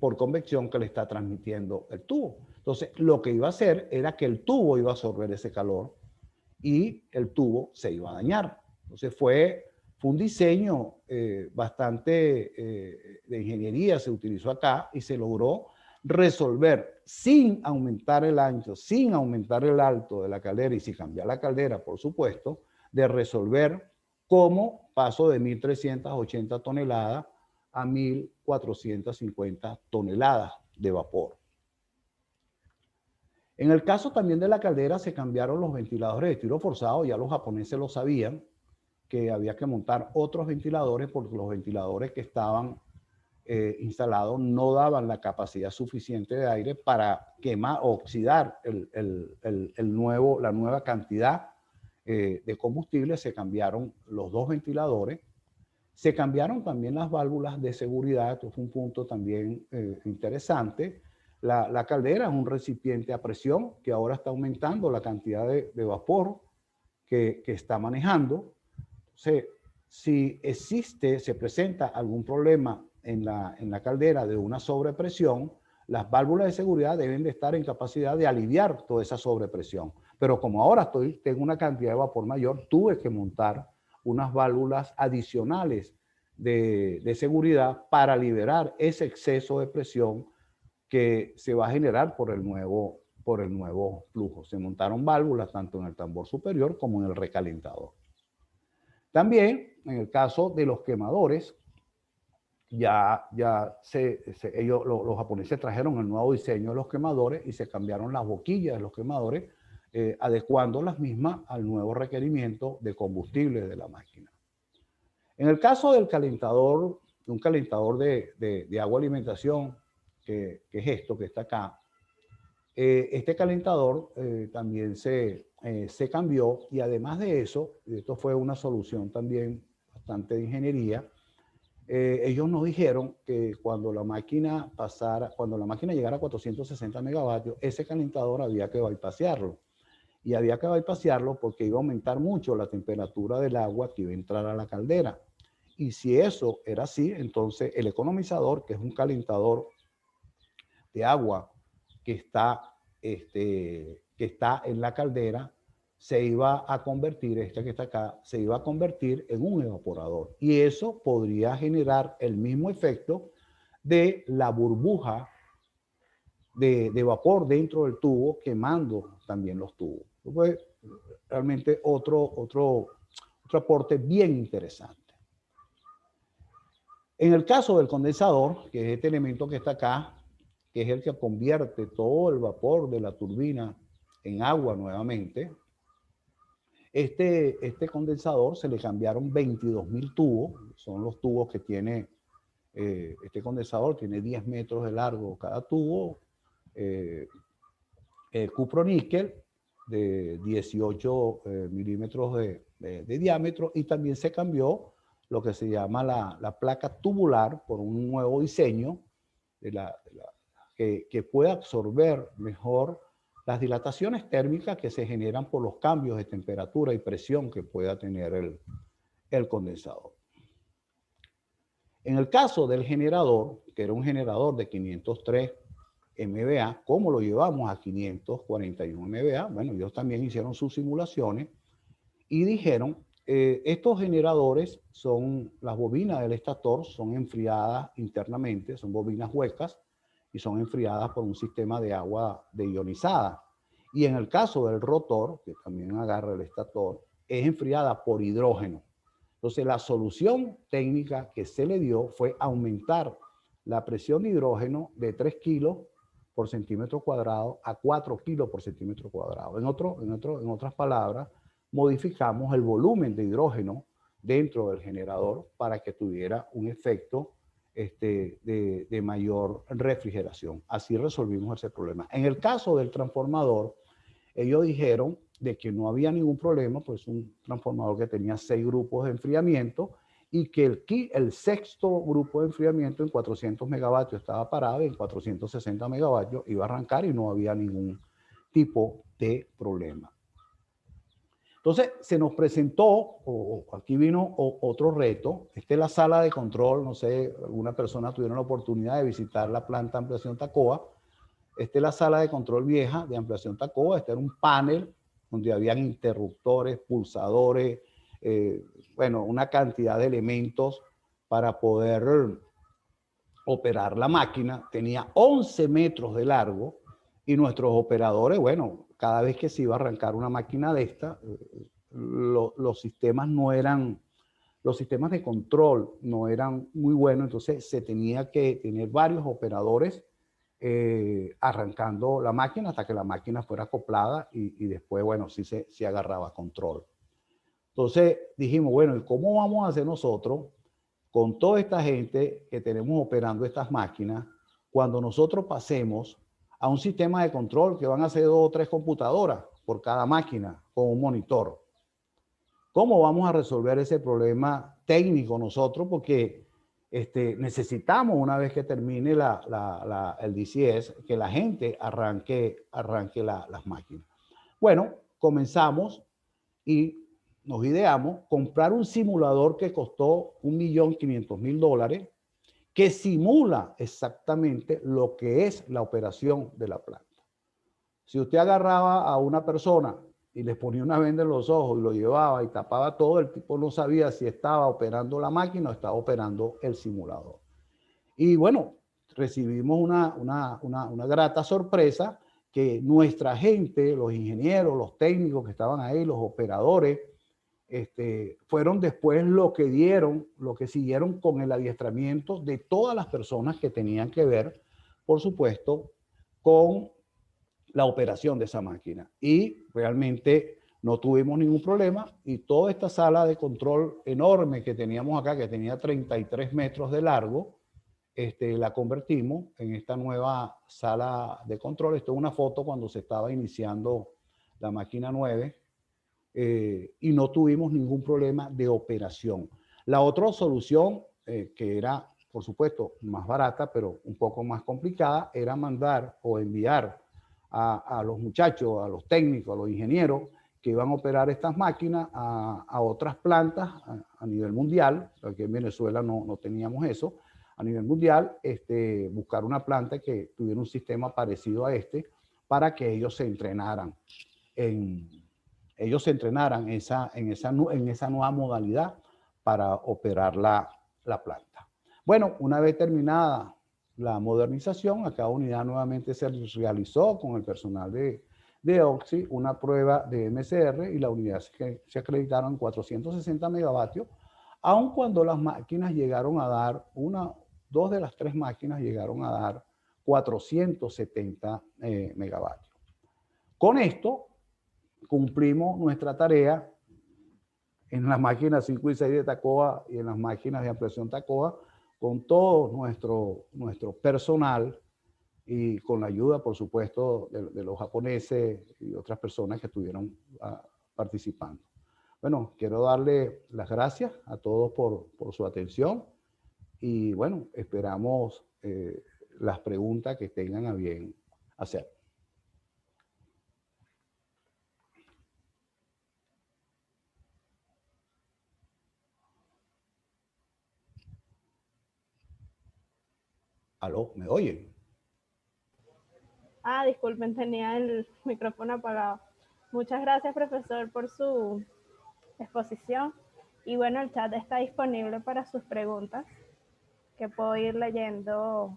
por convección que le está transmitiendo el tubo. Entonces, lo que iba a hacer era que el tubo iba a absorber ese calor y el tubo se iba a dañar. Entonces, fue un diseño bastante de ingeniería, se utilizó acá y se logró resolver sin aumentar el ancho, sin aumentar el alto de la caldera y sin cambiar la caldera, por supuesto, de resolver cómo paso de 1380 toneladas a 1450 toneladas de vapor. En el caso también de la caldera se cambiaron los ventiladores de tiro forzado. Ya los japoneses lo sabían, que había que montar otros ventiladores porque los ventiladores que estaban instalados no daban la capacidad suficiente de aire para quemar o oxidar la nueva cantidad de combustible. Se cambiaron los dos ventiladores. Se cambiaron también las válvulas de seguridad. Esto fue un punto también interesante. La caldera es un recipiente a presión que ahora está aumentando la cantidad de vapor que está manejando. Entonces, si se presenta algún problema en la caldera de una sobrepresión, las válvulas de seguridad deben de estar en capacidad de aliviar toda esa sobrepresión. Pero como ahora tengo una cantidad de vapor mayor, tuve que montar unas válvulas adicionales de seguridad para liberar ese exceso de presión que se va a generar por el nuevo flujo. Se montaron válvulas tanto en el tambor superior como en el recalentador. También, en el caso de los quemadores, los japoneses trajeron el nuevo diseño de los quemadores y se cambiaron las boquillas de los quemadores, adecuando las mismas al nuevo requerimiento de combustible de la máquina. En el caso del calentador, un calentador de agua alimentación, que es esto que está acá, este calentador también se cambió, y además de eso, esto fue una solución también bastante de ingeniería, ellos nos dijeron que cuando la máquina llegara a 460 megavatios, ese calentador había que bypasearlo. Y había que bypasearlo porque iba a aumentar mucho la temperatura del agua que iba a entrar a la caldera. Y si eso era así, entonces el economizador, que es un calentador de agua que está en la caldera, se iba a convertir, este que está acá, se iba a convertir en un evaporador. Y eso podría generar el mismo efecto de la burbuja de vapor dentro del tubo, quemando también los tubos. Pues, realmente otro aporte bien interesante. En el caso del condensador, que es este elemento que está acá, que es el que convierte todo el vapor de la turbina en agua nuevamente, este condensador se le cambiaron 22.000 tubos, son los tubos que tiene este condensador, tiene 10 metros de largo cada tubo, cuproníquel de 18 milímetros de diámetro, y también se cambió lo que se llama la placa tubular por un nuevo diseño que pueda absorber mejor las dilataciones térmicas que se generan por los cambios de temperatura y presión que pueda tener el condensador. En el caso del generador, que era un generador de 503 MVA, ¿cómo lo llevamos a 541 MVA? Bueno, ellos también hicieron sus simulaciones y dijeron, estos generadores son, las bobinas del estator son enfriadas internamente, son bobinas huecas, y son enfriadas por un sistema de agua ionizada. Y en el caso del rotor, que también agarra el estator, es enfriada por hidrógeno. Entonces, la solución técnica que se le dio fue aumentar la presión de hidrógeno de 3 kilos por centímetro cuadrado a 4 kilos por centímetro cuadrado. En otras palabras, modificamos el volumen de hidrógeno dentro del generador para que tuviera un efecto de mayor refrigeración. Así resolvimos ese problema. En el caso del transformador, ellos dijeron de que no había ningún problema, pues un transformador que tenía 6 grupos de enfriamiento y que el sexto grupo de enfriamiento en 400 megavatios estaba parado y en 460 megavatios iba a arrancar y no había ningún tipo de problema. Entonces, se nos presentó, aquí vino otro reto. Esta es la sala de control. No sé, alguna persona tuvieron la oportunidad de visitar la planta de ampliación Tacoa. Esta es la sala de control vieja de ampliación Tacoa. Este era un panel donde habían interruptores, pulsadores, bueno, una cantidad de elementos para poder operar la máquina. Tenía 11 metros de largo y nuestros operadores, bueno, cada vez que se iba a arrancar una máquina de esta, los sistemas de control no eran muy buenos, entonces se tenía que tener varios operadores arrancando la máquina hasta que la máquina fuera acoplada y después, bueno, sí se agarraba control. Entonces dijimos, bueno, ¿y cómo vamos a hacer nosotros con toda esta gente que tenemos operando estas máquinas cuando nosotros pasemos a un sistema de control que van a ser 2 o 3 computadoras por cada máquina con un monitor? ¿Cómo vamos a resolver ese problema técnico nosotros? Porque necesitamos, una vez que termine el DCS, que la gente arranque las máquinas. Bueno, comenzamos y nos ideamos comprar un simulador que costó $1.500.000, que simula exactamente lo que es la operación de la planta. Si usted agarraba a una persona y les ponía una venda en los ojos y lo llevaba y tapaba todo, el tipo no sabía si estaba operando la máquina o estaba operando el simulador. Y bueno, recibimos una grata sorpresa que nuestra gente, los ingenieros, los técnicos que estaban ahí, los operadores, fueron después lo que siguieron con el adiestramiento de todas las personas que tenían que ver, por supuesto, con la operación de esa máquina. Y realmente no tuvimos ningún problema y toda esta sala de control enorme que teníamos acá, que tenía 33 metros de largo, la convertimos en esta nueva sala de control. Esto es una foto cuando se estaba iniciando la máquina 9. Y no tuvimos ningún problema de operación. La otra solución que era, por supuesto, más barata, pero un poco más complicada, era mandar o enviar a los muchachos, a los técnicos, a los ingenieros que iban a operar estas máquinas a otras plantas a nivel mundial. Aquí en Venezuela no teníamos eso. A nivel mundial, buscar una planta que tuviera un sistema parecido a este para que ellos se entrenaran en esa nueva modalidad para operar la planta. Bueno, una vez terminada la modernización, a cada unidad nuevamente se realizó con el personal de Oxy una prueba de MSR y la unidad se acreditaron en 460 megavatios, aun cuando las máquinas llegaron a dar, dos de las tres máquinas llegaron a dar 470 megavatios. Con esto cumplimos nuestra tarea en las máquinas 5 y 6 de Tacoa y en las máquinas de ampliación Tacoa con todo nuestro personal y con la ayuda, por supuesto, de los japoneses y otras personas que estuvieron participando. Bueno, quiero darle las gracias a todos por su atención y bueno, esperamos las preguntas que tengan a bien hacer. ¿Aló? ¿Me oyen? Disculpen, tenía el micrófono apagado. Muchas gracias, profesor, por su exposición. Y bueno, el chat está disponible para sus preguntas, que puedo ir leyendo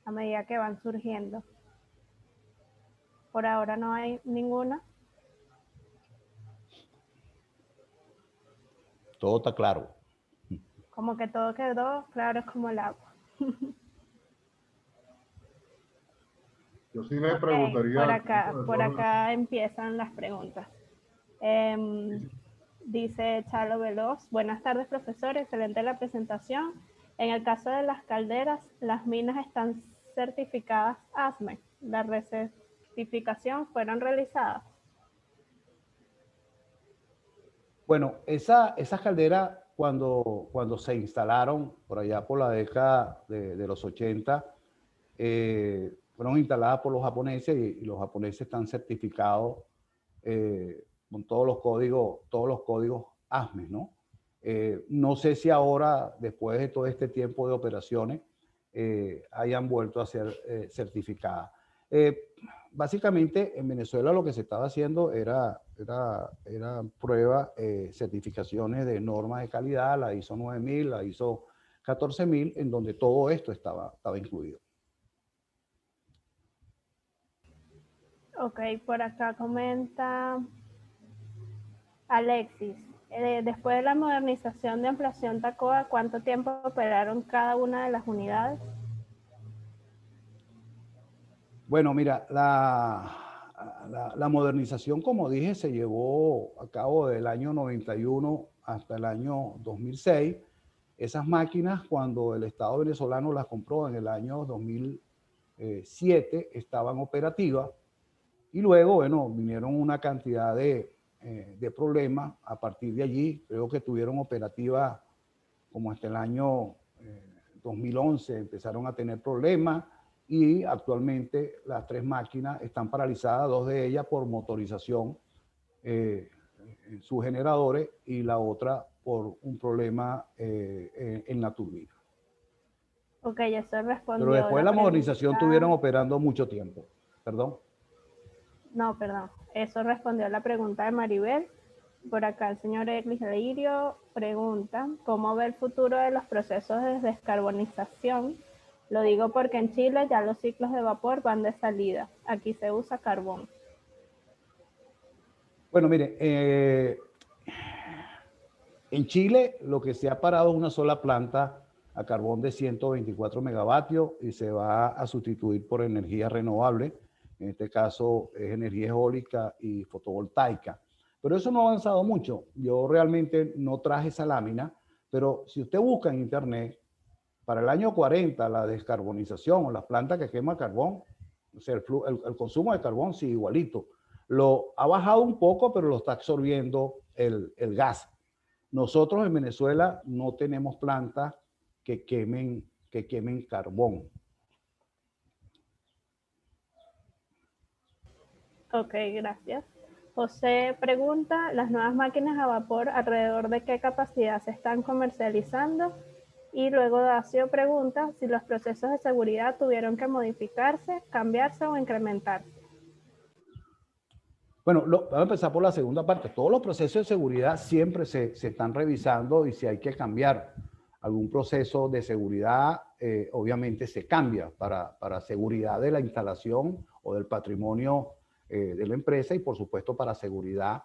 a medida que van surgiendo. Por ahora no hay ninguna. Todo está claro. Como que todo quedó claro como el agua. Yo sí le preguntaría... Por acá empiezan las preguntas. Dice Chalo Veloz, buenas tardes, profesor, excelente la presentación. En el caso de las calderas, las minas están certificadas ASME. ¿La recertificación fueron realizadas? Bueno, esas calderas cuando se instalaron por allá por la década de los 80, fueron instaladas por los japoneses y los japoneses están certificados con todos los códigos ASME, ¿no? No sé si ahora, después de todo este tiempo de operaciones, hayan vuelto a ser certificadas. Básicamente, en Venezuela lo que se estaba haciendo era pruebas, certificaciones de normas de calidad, la ISO 9000, la ISO 14000, en donde todo esto estaba incluido. Ok, por acá comenta Alexis. Después de la modernización de ampliación Tacoa, ¿cuánto tiempo operaron cada una de las unidades? Bueno, mira, la modernización, como dije, se llevó a cabo del año 91 hasta el año 2006. Esas máquinas, cuando el Estado venezolano las compró en el año 2007, estaban operativas. Y luego, bueno, vinieron una cantidad de problemas. A partir de allí, creo que tuvieron operativa como hasta el año 2011, empezaron a tener problemas y actualmente las tres máquinas están paralizadas, dos de ellas por motorización en sus generadores y la otra por un problema en la turbina. Ok, eso respondió. Pero después de la modernización estuvieron operando mucho tiempo. ¿Perdón? No, perdón. Eso respondió a la pregunta de Maribel. Por acá el señor Erlis Lirio pregunta, ¿cómo ve el futuro de los procesos de descarbonización? Lo digo porque en Chile ya los ciclos de vapor van de salida. Aquí se usa carbón. Bueno, mire, en Chile lo que se ha parado es una sola planta a carbón de 124 megavatios y se va a sustituir por energía renovable. En este caso es energía eólica y fotovoltaica. Pero eso no ha avanzado mucho. Yo realmente no traje esa lámina, pero si usted busca en internet, para el año 40 la descarbonización o las plantas que queman carbón, o sea, el consumo de carbón sí igualito. Lo ha bajado un poco, pero lo está absorbiendo el gas. Nosotros en Venezuela no tenemos plantas que quemen carbón. Ok, gracias. José pregunta, ¿las nuevas máquinas a vapor alrededor de qué capacidad se están comercializando? Y luego Dacio pregunta si los procesos de seguridad tuvieron que modificarse, cambiarse o incrementarse. Bueno, vamos a empezar por la segunda parte. Todos los procesos de seguridad siempre se están revisando y si hay que cambiar algún proceso de seguridad, obviamente se cambia para seguridad de la instalación o del patrimonio de la empresa y por supuesto para seguridad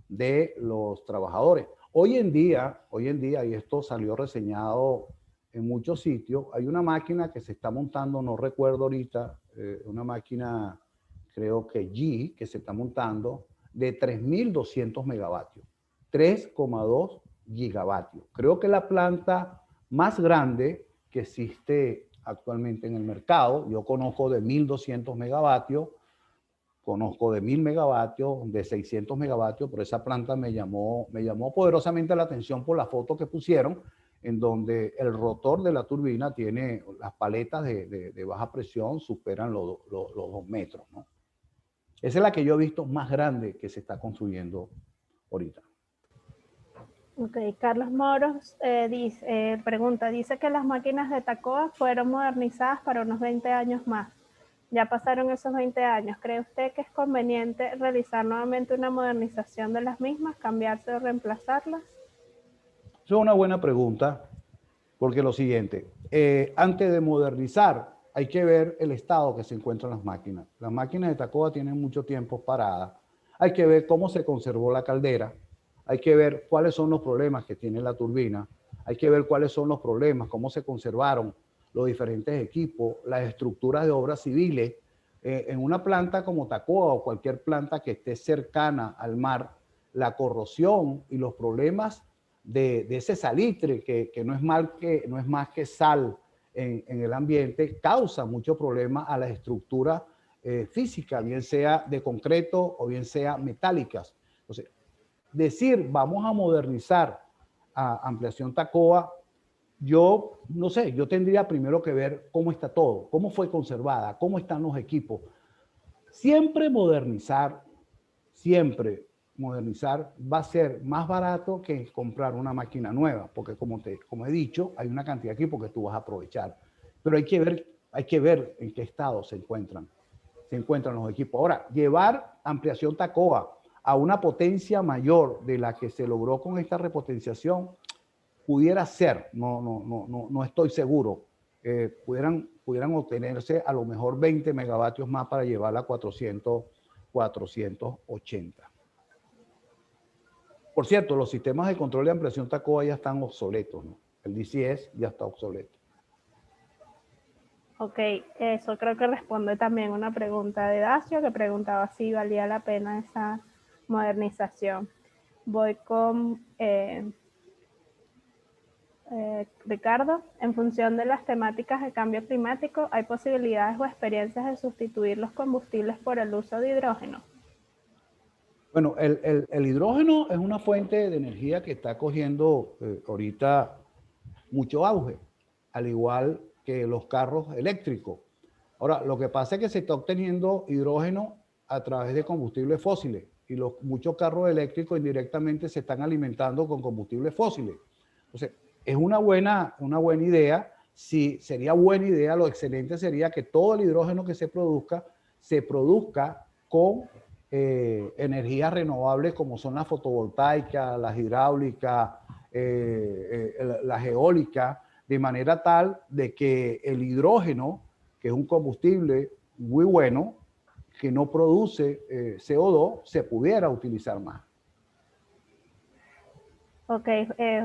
de los trabajadores. Hoy en día, y esto salió reseñado en muchos sitios, hay una máquina que se está montando, no recuerdo ahorita, una máquina creo que G, que se está montando, de 3.200 megavatios, 3,2 gigavatios. Creo que la planta más grande que existe actualmente en el mercado, yo conozco de 1.200 megavatios, conozco de 1.000 megavatios, de 600 megavatios, pero esa planta me llamó poderosamente la atención por la foto que pusieron, en donde el rotor de la turbina tiene las paletas de baja presión, superan los 2 metros, ¿no? Esa es la que yo he visto más grande que se está construyendo ahorita. Ok, Carlos Moros dice que las máquinas de Tacoa fueron modernizadas para unos 20 años más. Ya pasaron esos 20 años. ¿Cree usted que es conveniente realizar nuevamente una modernización de las mismas, cambiarse o reemplazarlas? Eso es una buena pregunta, porque lo siguiente, antes de modernizar, hay que ver el estado que se encuentran las máquinas. Las máquinas de Tacoa tienen mucho tiempo paradas. Hay que ver cómo se conservó la caldera. Hay que ver cuáles son los problemas que tiene la turbina. Hay que ver cuáles son los problemas, cómo se conservaron los diferentes equipos, las estructuras de obras civiles. En una planta como Tacoa o cualquier planta que esté cercana al mar, la corrosión y los problemas de ese salitre, que no es más que sal en el ambiente, causa mucho problema a las estructuras físicas, bien sea de concreto o bien sea metálicas. Entonces, decir vamos a modernizar a Ampliación Tacoa, yo no sé, yo tendría primero que ver cómo está todo, cómo fue conservada, cómo están los equipos. Siempre modernizar va a ser más barato que comprar una máquina nueva, porque como he dicho, hay una cantidad de equipos que tú vas a aprovechar. Pero hay que ver en qué estado se encuentran los equipos. Ahora, llevar Ampliación Tacoa a una potencia mayor de la que se logró con esta repotenciación, pudiera ser, no estoy seguro, pudieran obtenerse a lo mejor 20 megavatios más para llevarla a 480. Por cierto, los sistemas de control de ampliación Tacoa ya están obsoletos, ¿no? El DCS ya está obsoleto. Ok, eso creo que responde también una pregunta de Dacio, que preguntaba si valía la pena esa modernización. Voy con Ricardo. En función de las temáticas de cambio climático, ¿hay posibilidades o experiencias de sustituir los combustibles por el uso de hidrógeno? Bueno, el hidrógeno es una fuente de energía que está cogiendo ahorita mucho auge, al igual que los carros eléctricos. Ahora, lo que pasa es que se está obteniendo hidrógeno a través de combustibles fósiles y muchos carros eléctricos indirectamente se están alimentando con combustibles fósiles. Entonces, es una buena idea. Si sería buena idea, lo excelente sería que todo el hidrógeno que se produzca con energías renovables como son las fotovoltaicas, las hidráulicas, las eólicas, de manera tal de que el hidrógeno, que es un combustible muy bueno, que no produce CO2, se pudiera utilizar más. Ok,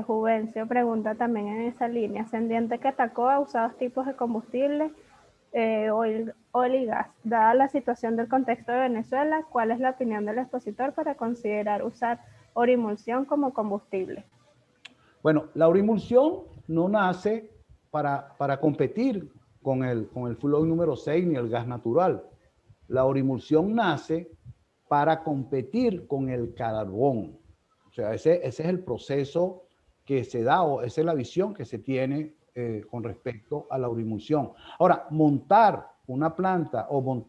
Juvencio pregunta también en esa línea. Ascendiente que Tacoa usados tipos de combustible, oil y gas. Dada la situación del contexto de Venezuela, ¿cuál es la opinión del expositor para considerar usar orimulsión como combustible? Bueno, la orimulsión no nace para competir con el fuel oil número 6 ni el gas natural. La orimulsión nace para competir con el carbón. O sea, ese es el proceso que se da, o esa es la visión que se tiene con respecto a la urimulsión. Ahora, montar una planta o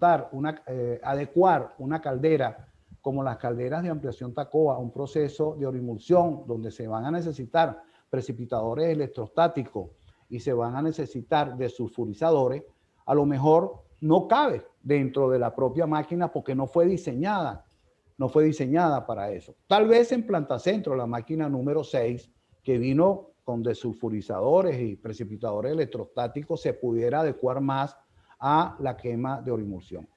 adecuar una caldera como las calderas de ampliación Tacoa a un proceso de urimulsión donde se van a necesitar precipitadores electrostáticos y se van a necesitar desulfurizadores, a lo mejor no cabe dentro de la propia máquina porque no fue diseñada para eso. Tal vez en Planta Centro, la máquina número 6, que vino con desulfurizadores y precipitadores electrostáticos, se pudiera adecuar más a la quema de urimulsión.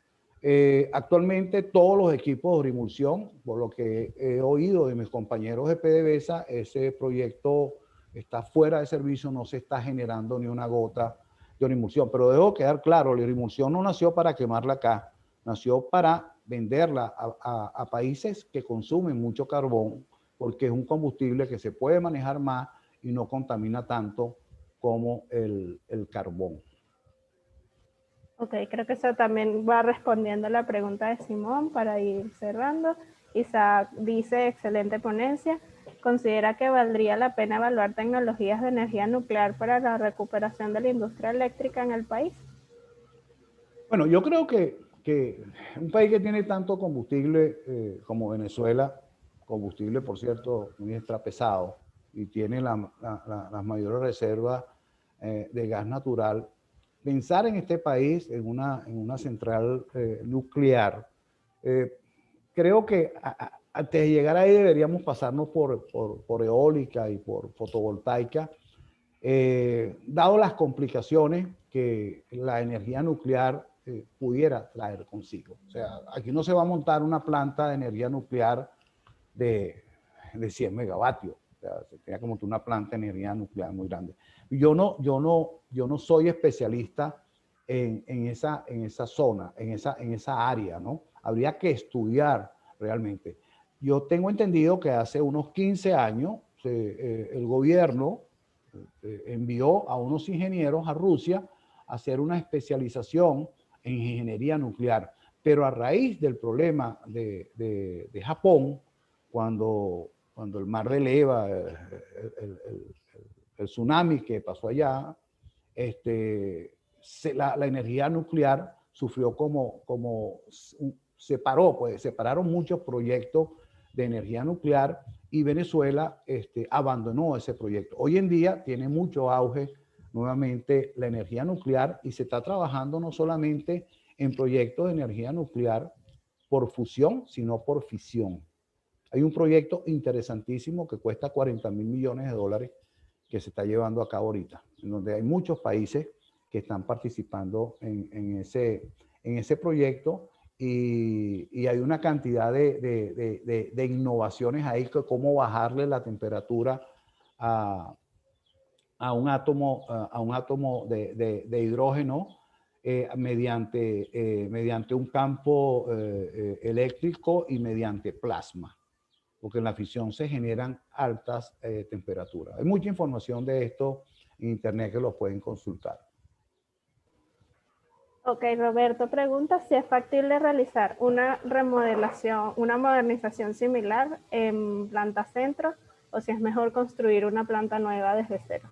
Actualmente todos los equipos de urimulsión, por lo que he oído de mis compañeros de PDVSA, ese proyecto está fuera de servicio, no se está generando ni una gota de urimulsión. Pero debo quedar claro, la urimulsión no nació para quemarla acá, nació para venderla a países que consumen mucho carbón, porque es un combustible que se puede manejar más y no contamina tanto como el carbón. Ok, creo que eso también va respondiendo a la pregunta de Simón para ir cerrando. Isaac dice, excelente ponencia. ¿Considera que valdría la pena evaluar tecnologías de energía nuclear para la recuperación de la industria eléctrica en el país? Bueno, yo creo que un país que tiene tanto combustible como Venezuela, combustible, por cierto, muy extrapesado, y tiene las mayores reservas de gas natural, pensar en este país en una central nuclear, creo que antes de llegar ahí deberíamos pasarnos por eólica y por fotovoltaica, dado las complicaciones que la energía nuclear pudiera traer consigo. O sea, aquí no se va a montar una planta de energía nuclear de 100 megavatios. O sea, se tiene que montar una planta de energía nuclear muy grande. Yo no soy especialista en esa zona, en esa área, ¿no? Habría que estudiar realmente. Yo tengo entendido que hace unos 15 años el gobierno envió a unos ingenieros a Rusia a hacer una especialización en ingeniería nuclear. Pero a raíz del problema de Japón, cuando el mar de Leva, el tsunami que pasó allá, la energía nuclear sufrió separaron muchos proyectos de energía nuclear y Venezuela abandonó ese proyecto. Hoy en día tiene mucho auge nuevamente la energía nuclear y se está trabajando no solamente en proyectos de energía nuclear por fusión, sino por fisión. Hay un proyecto interesantísimo que cuesta 40.000 millones de dólares que se está llevando a cabo ahorita, en donde hay muchos países que están participando en ese proyecto y hay una cantidad de innovaciones ahí, que cómo bajarle la temperatura a un átomo de hidrógeno mediante un campo eléctrico y mediante plasma, porque en la fisión se generan altas temperaturas. Hay mucha información de esto en internet que los pueden consultar. Ok, Roberto pregunta si es factible realizar una remodelación, una modernización similar en Planta Centro o si es mejor construir una planta nueva desde cero.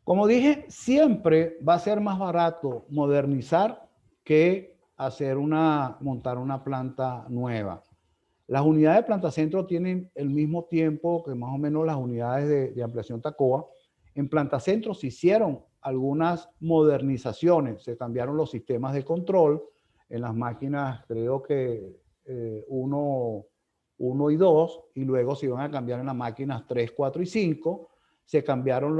Como dije, siempre va a ser más barato modernizar que montar una planta nueva. Las unidades de Planta Centro tienen el mismo tiempo que más o menos las unidades de ampliación Tacoa. En Planta Centro se hicieron algunas modernizaciones, se cambiaron los sistemas de control en las máquinas, creo que 1 y 2, y luego se iban a cambiar en las máquinas 3, 4 y 5. Se cambiaron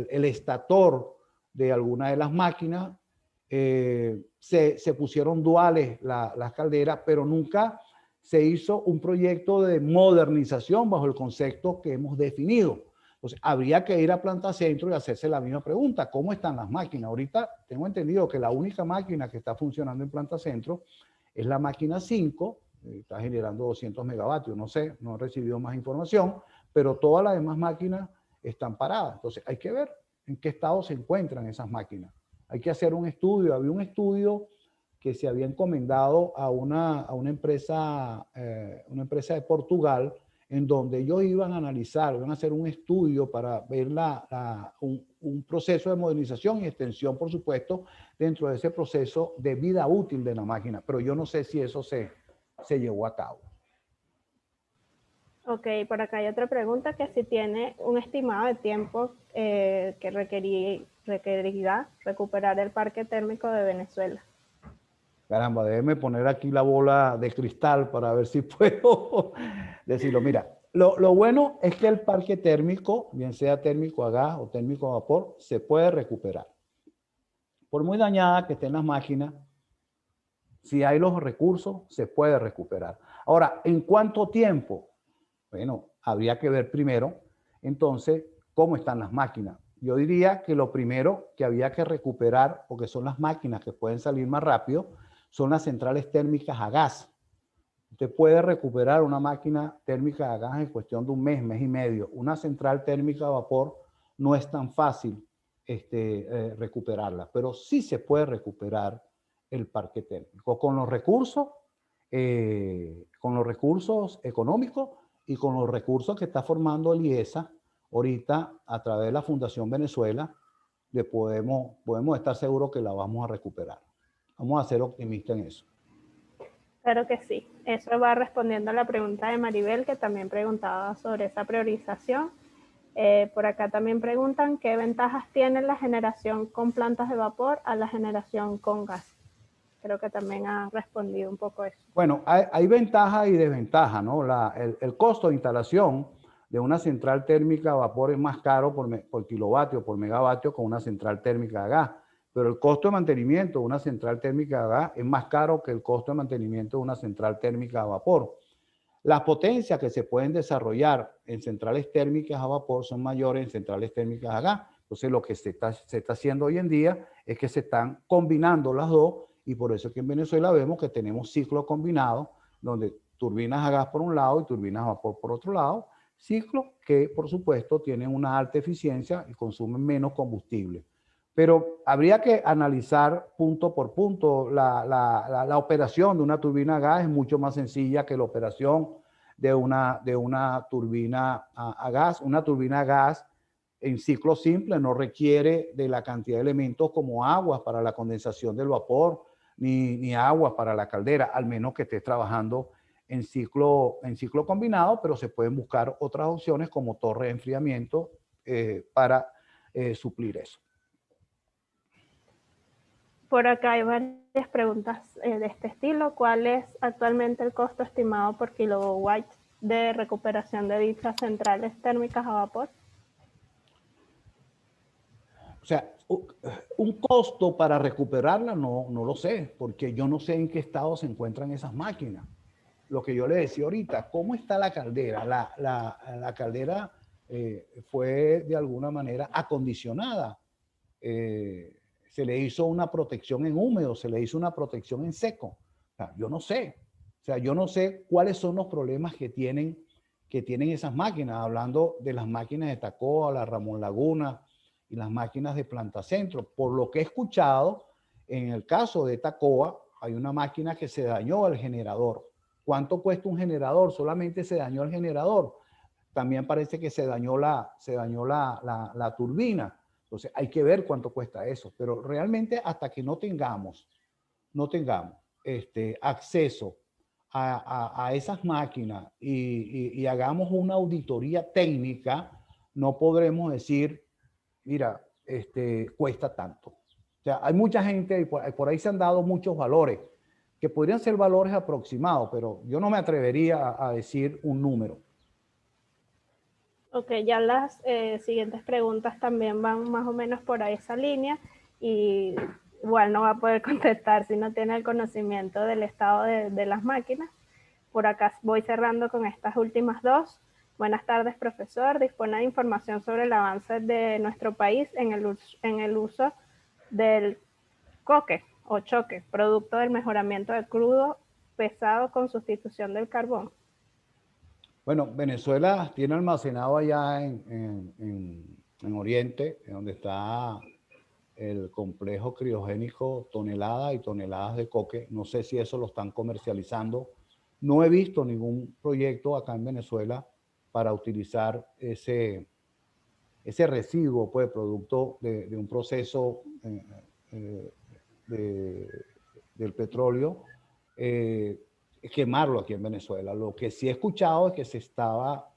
el estator de algunas de las máquinas, se pusieron duales las calderas, pero nunca se hizo un proyecto de modernización bajo el concepto que hemos definido. Entonces, habría que ir a Planta Centro y hacerse la misma pregunta: ¿cómo están las máquinas? Ahorita tengo entendido que la única máquina que está funcionando en Planta Centro es la máquina 5, está generando 200 megavatios, no sé, no he recibido más información, pero todas las demás máquinas están paradas. Entonces, hay que ver en qué estado se encuentran esas máquinas. Hay que hacer un estudio. Había un estudio que se había encomendado a una empresa de Portugal, en donde ellos iban a analizar, iban a hacer un estudio para ver un proceso de modernización y extensión, por supuesto, dentro de ese proceso de vida útil de la máquina. Pero yo no sé si eso se llevó a cabo. Ok, por acá hay otra pregunta, que si tiene un estimado de tiempo que requerirá recuperar el parque térmico de Venezuela. Caramba, déjeme poner aquí la bola de cristal para ver si puedo decirlo. Mira, lo bueno es que el parque térmico, bien sea térmico a gas o térmico a vapor, se puede recuperar. Por muy dañada que estén las máquinas, si hay los recursos, se puede recuperar. Ahora, ¿en cuánto tiempo? Bueno, habría que ver primero, entonces, cómo están las máquinas. Yo diría que lo primero que había que recuperar, porque son las máquinas que pueden salir más rápido, son las centrales térmicas a gas. Usted puede recuperar una máquina térmica a gas en cuestión de un mes, mes y medio. Una central térmica a vapor no es tan fácil recuperarla, pero sí se puede recuperar el parque térmico con los recursos económicos y con los recursos que está formando el IESA ahorita a través de la Fundación Venezuela. Podemos estar seguros que la vamos a recuperar. Vamos a ser optimistas en eso. Claro que sí. Eso va respondiendo a la pregunta de Maribel, que también preguntaba sobre esa priorización. Por acá también preguntan qué ventajas tiene la generación con plantas de vapor a la generación con gas. Creo que también ha respondido un poco eso. Bueno, hay ventajas y desventajas, ¿no? El costo de instalación de una central térmica a vapor es más caro por kilovatio, por megavatio, con una central térmica a gas. Pero el costo de mantenimiento de una central térmica a gas es más caro que el costo de mantenimiento de una central térmica a vapor. Las potencias que se pueden desarrollar en centrales térmicas a vapor son mayores en centrales térmicas a gas. Entonces, lo que se está haciendo hoy en día es que se están combinando las dos, y por eso es que en Venezuela vemos que tenemos ciclos combinados, donde turbinas a gas por un lado y turbinas a vapor por otro lado, ciclos que, por supuesto, tienen una alta eficiencia y consumen menos combustible. Pero habría que analizar punto por punto. La operación de una turbina a gas es mucho más sencilla que la operación de una turbina a gas. Una turbina a gas en ciclo simple no requiere de la cantidad de elementos como agua para la condensación del vapor, ni agua para la caldera, al menos que estés trabajando en ciclo combinado, pero se pueden buscar otras opciones como torre de enfriamiento para suplir eso. Por acá hay varias preguntas de este estilo. ¿Cuál es actualmente el costo estimado por kilowatt de recuperación de dichas centrales térmicas a vapor? O sea, un costo para recuperarla no lo sé, porque yo no sé en qué estado se encuentran esas máquinas. Lo que yo le decía ahorita, ¿cómo está la caldera? La caldera fue de alguna manera acondicionada. Se le hizo una protección en húmedo, se le hizo una protección en seco. O sea, yo no sé. O sea, yo no sé cuáles son los problemas que tienen esas máquinas, hablando de las máquinas de Tacoa, la Ramón Laguna y las máquinas de Planta Centro. Por lo que he escuchado, en el caso de Tacoa, hay una máquina que se dañó el generador. ¿Cuánto cuesta un generador? Solamente se dañó el generador. También parece que se dañó la turbina. Entonces hay que ver cuánto cuesta eso, pero realmente hasta que no tengamos acceso a esas máquinas y hagamos una auditoría técnica, no podremos decir, mira, cuesta tanto. O sea, hay mucha gente, y por ahí se han dado muchos valores, que podrían ser valores aproximados, pero yo no me atrevería a decir un número. Ok, ya las siguientes preguntas también van más o menos por esa línea, y igual no va a poder contestar si no tiene el conocimiento del estado de las máquinas. Por acá voy cerrando con estas últimas dos. Buenas tardes, profesor. Dispone de información sobre el avance de nuestro país en el uso del coque o choque, producto del mejoramiento del crudo pesado con sustitución del carbón. Bueno, Venezuela tiene almacenado allá en Oriente, donde está el complejo criogénico, toneladas y toneladas de coque. No sé si eso lo están comercializando. No he visto ningún proyecto acá en Venezuela para utilizar ese residuo, pues, producto de un proceso del petróleo, quemarlo aquí en Venezuela. Lo que sí he escuchado es que se estaba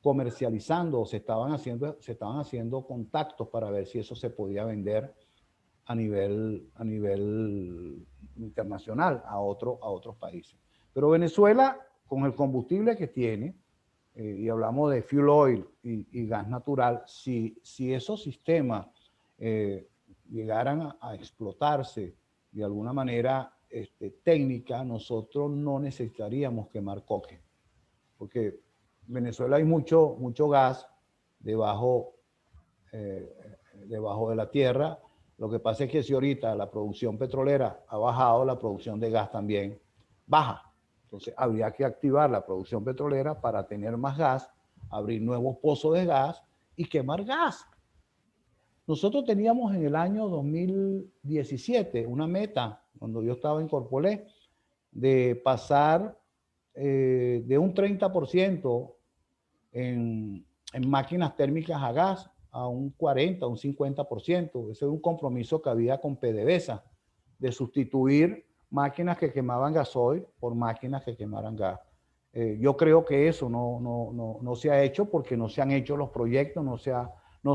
comercializando, se estaban haciendo contactos para ver si eso se podía vender a nivel internacional a otros países. Pero Venezuela, con el combustible que tiene, y hablamos de fuel oil y gas natural, si esos sistemas llegaran a explotarse de alguna manera técnica, nosotros no necesitaríamos quemar coque, porque en Venezuela hay mucho gas debajo de la tierra. Lo que pasa es que si ahorita la producción petrolera ha bajado, la producción de gas también baja. Entonces habría que activar la producción petrolera para tener más gas, abrir nuevos pozos de gas y quemar gas. Nosotros teníamos en el año 2017 una meta, cuando yo estaba en Corpolé, de pasar de un 30% en máquinas térmicas a gas a un 40, un 50%. Ese es un compromiso que había con PDVSA, de sustituir máquinas que quemaban gasoil por máquinas que quemaran gas. Yo creo que eso no se ha hecho porque no se han hecho los proyectos, no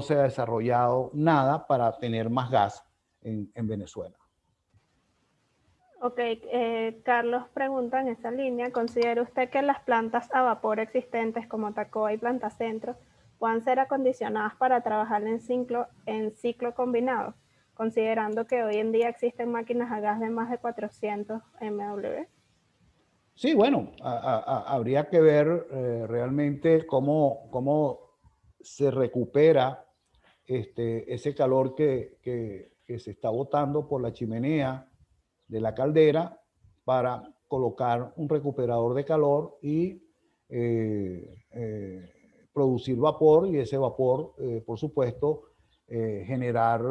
se ha desarrollado nada para tener más gas en Venezuela. Ok, Carlos pregunta en esa línea, ¿considera usted que las plantas a vapor existentes como Tacoa y Planta Centro puedan ser acondicionadas para trabajar en ciclo combinado, considerando que hoy en día existen máquinas a gas de más de 400 MW? Sí, bueno, habría que ver realmente cómo se recupera ese calor que se está botando por la chimenea de la caldera para colocar un recuperador de calor y producir vapor, y ese vapor, por supuesto, generar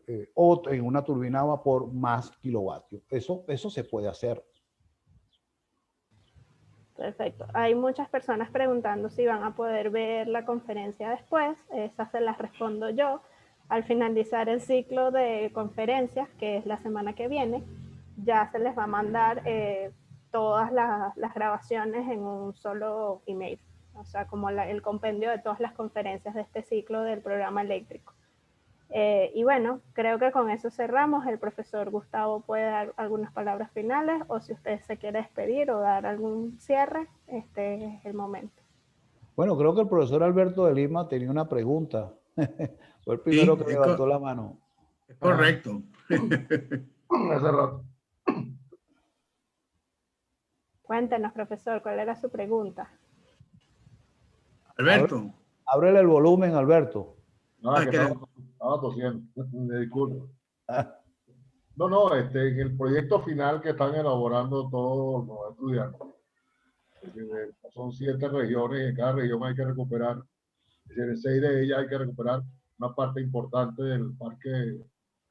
en una turbina a vapor más kilovatios. Eso se puede hacer. Perfecto. Hay muchas personas preguntando si van a poder ver la conferencia después. Esas se las respondo yo. Al finalizar el ciclo de conferencias, que es la semana que viene, ya se les va a mandar todas las grabaciones en un solo email. O sea, como el compendio de todas las conferencias de este ciclo del programa eléctrico. Y bueno, creo que con eso cerramos. El profesor Gustavo puede dar algunas palabras finales, o si usted se quiere despedir o dar algún cierre, este es el momento. Bueno, creo que el profesor Alberto de Lima tenía una pregunta. Fue el primero que levantó la mano. Es correcto. Hace rato. Cuéntenos, profesor, ¿cuál era su pregunta? Alberto. Ábrele el volumen, Alberto. No, que estaba tosiendo. Me disculpo. No, en el proyecto final que están elaborando todos los estudiantes, son 7 regiones y en cada región hay que recuperar, es decir, en 6 de ellas hay que recuperar una parte importante del parque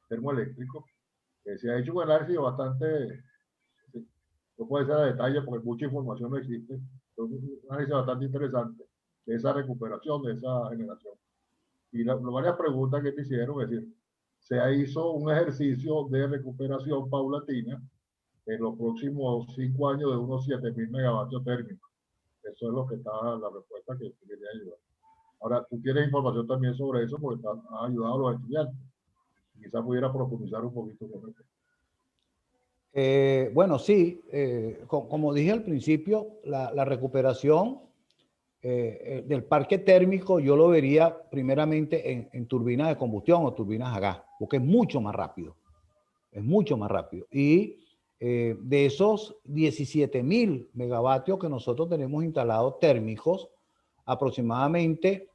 termoeléctrico. Se ha hecho un análisis bastante, no puede ser a detalle porque mucha información no existe, pero un análisis bastante interesante de esa recuperación, de esa generación. Y varias preguntas que te hicieron, es decir, se hizo un ejercicio de recuperación paulatina en los próximos 5 años de unos 7.000 megavatios térmicos. Eso es lo que está la respuesta que quería ayudar. Ahora, tú tienes información también sobre eso porque has ayudado a los estudiantes. Quizás pudiera profundizar un poquito con eso. Bueno, sí, como dije al principio, la recuperación del parque térmico yo lo vería primeramente en turbinas de combustión o turbinas a gas, porque es mucho más rápido. Es mucho más rápido. Y de esos 17.000 megavatios que nosotros tenemos instalados térmicos, aproximadamente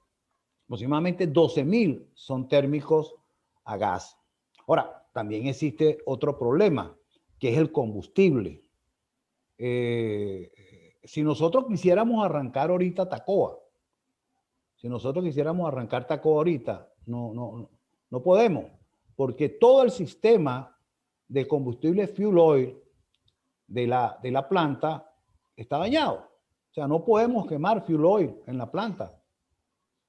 12.000 son térmicos a gas. Ahora, también existe otro problema, que es el combustible. Si nosotros quisiéramos arrancar ahorita Tacoa, no podemos, porque todo el sistema de combustible fuel oil de la planta está dañado. O sea, no podemos quemar fuel oil en la planta.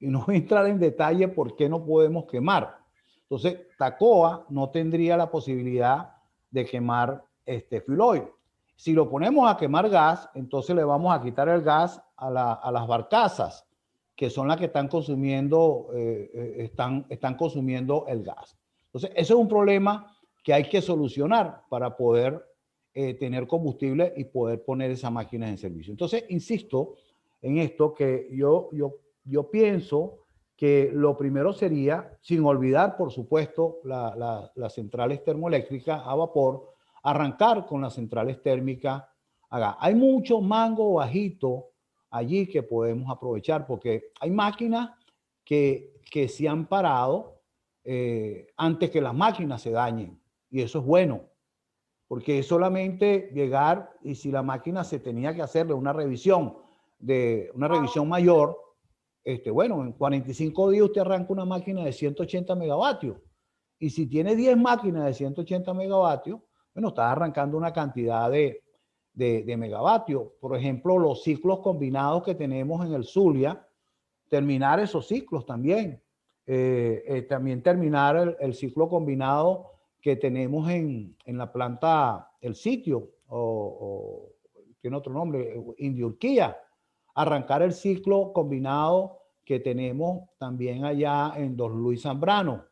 Y no voy a entrar en detalle por qué no podemos quemar. Entonces, Tacoa no tendría la posibilidad de quemar este fuel oil. Si lo ponemos a quemar gas, entonces le vamos a quitar el gas a las barcazas, que son las que están consumiendo, están consumiendo el gas. Entonces, eso es un problema que hay que solucionar para poder tener combustible y poder poner esas máquinas en servicio. Entonces, insisto en esto que yo pienso que lo primero sería, sin olvidar, por supuesto, las centrales termoeléctricas a vapor, arrancar con las centrales térmicas a gas. Hay mucho mango bajito allí que podemos aprovechar porque hay máquinas que se han parado antes que las máquinas se dañen. Y eso es bueno, porque es solamente llegar y si la máquina se tenía que hacerle una revisión mayor, bueno, en 45 días usted arranca una máquina de 180 megavatios. Y si tiene 10 máquinas de 180 megavatios, bueno, está arrancando una cantidad de megavatios. Por ejemplo, los ciclos combinados que tenemos en el Zulia, terminar esos ciclos también. También terminar el ciclo combinado que tenemos en la planta El Sitio, o tiene otro nombre, Indiurquía. Arrancar el ciclo combinado que tenemos también allá en Don Luis Zambrano.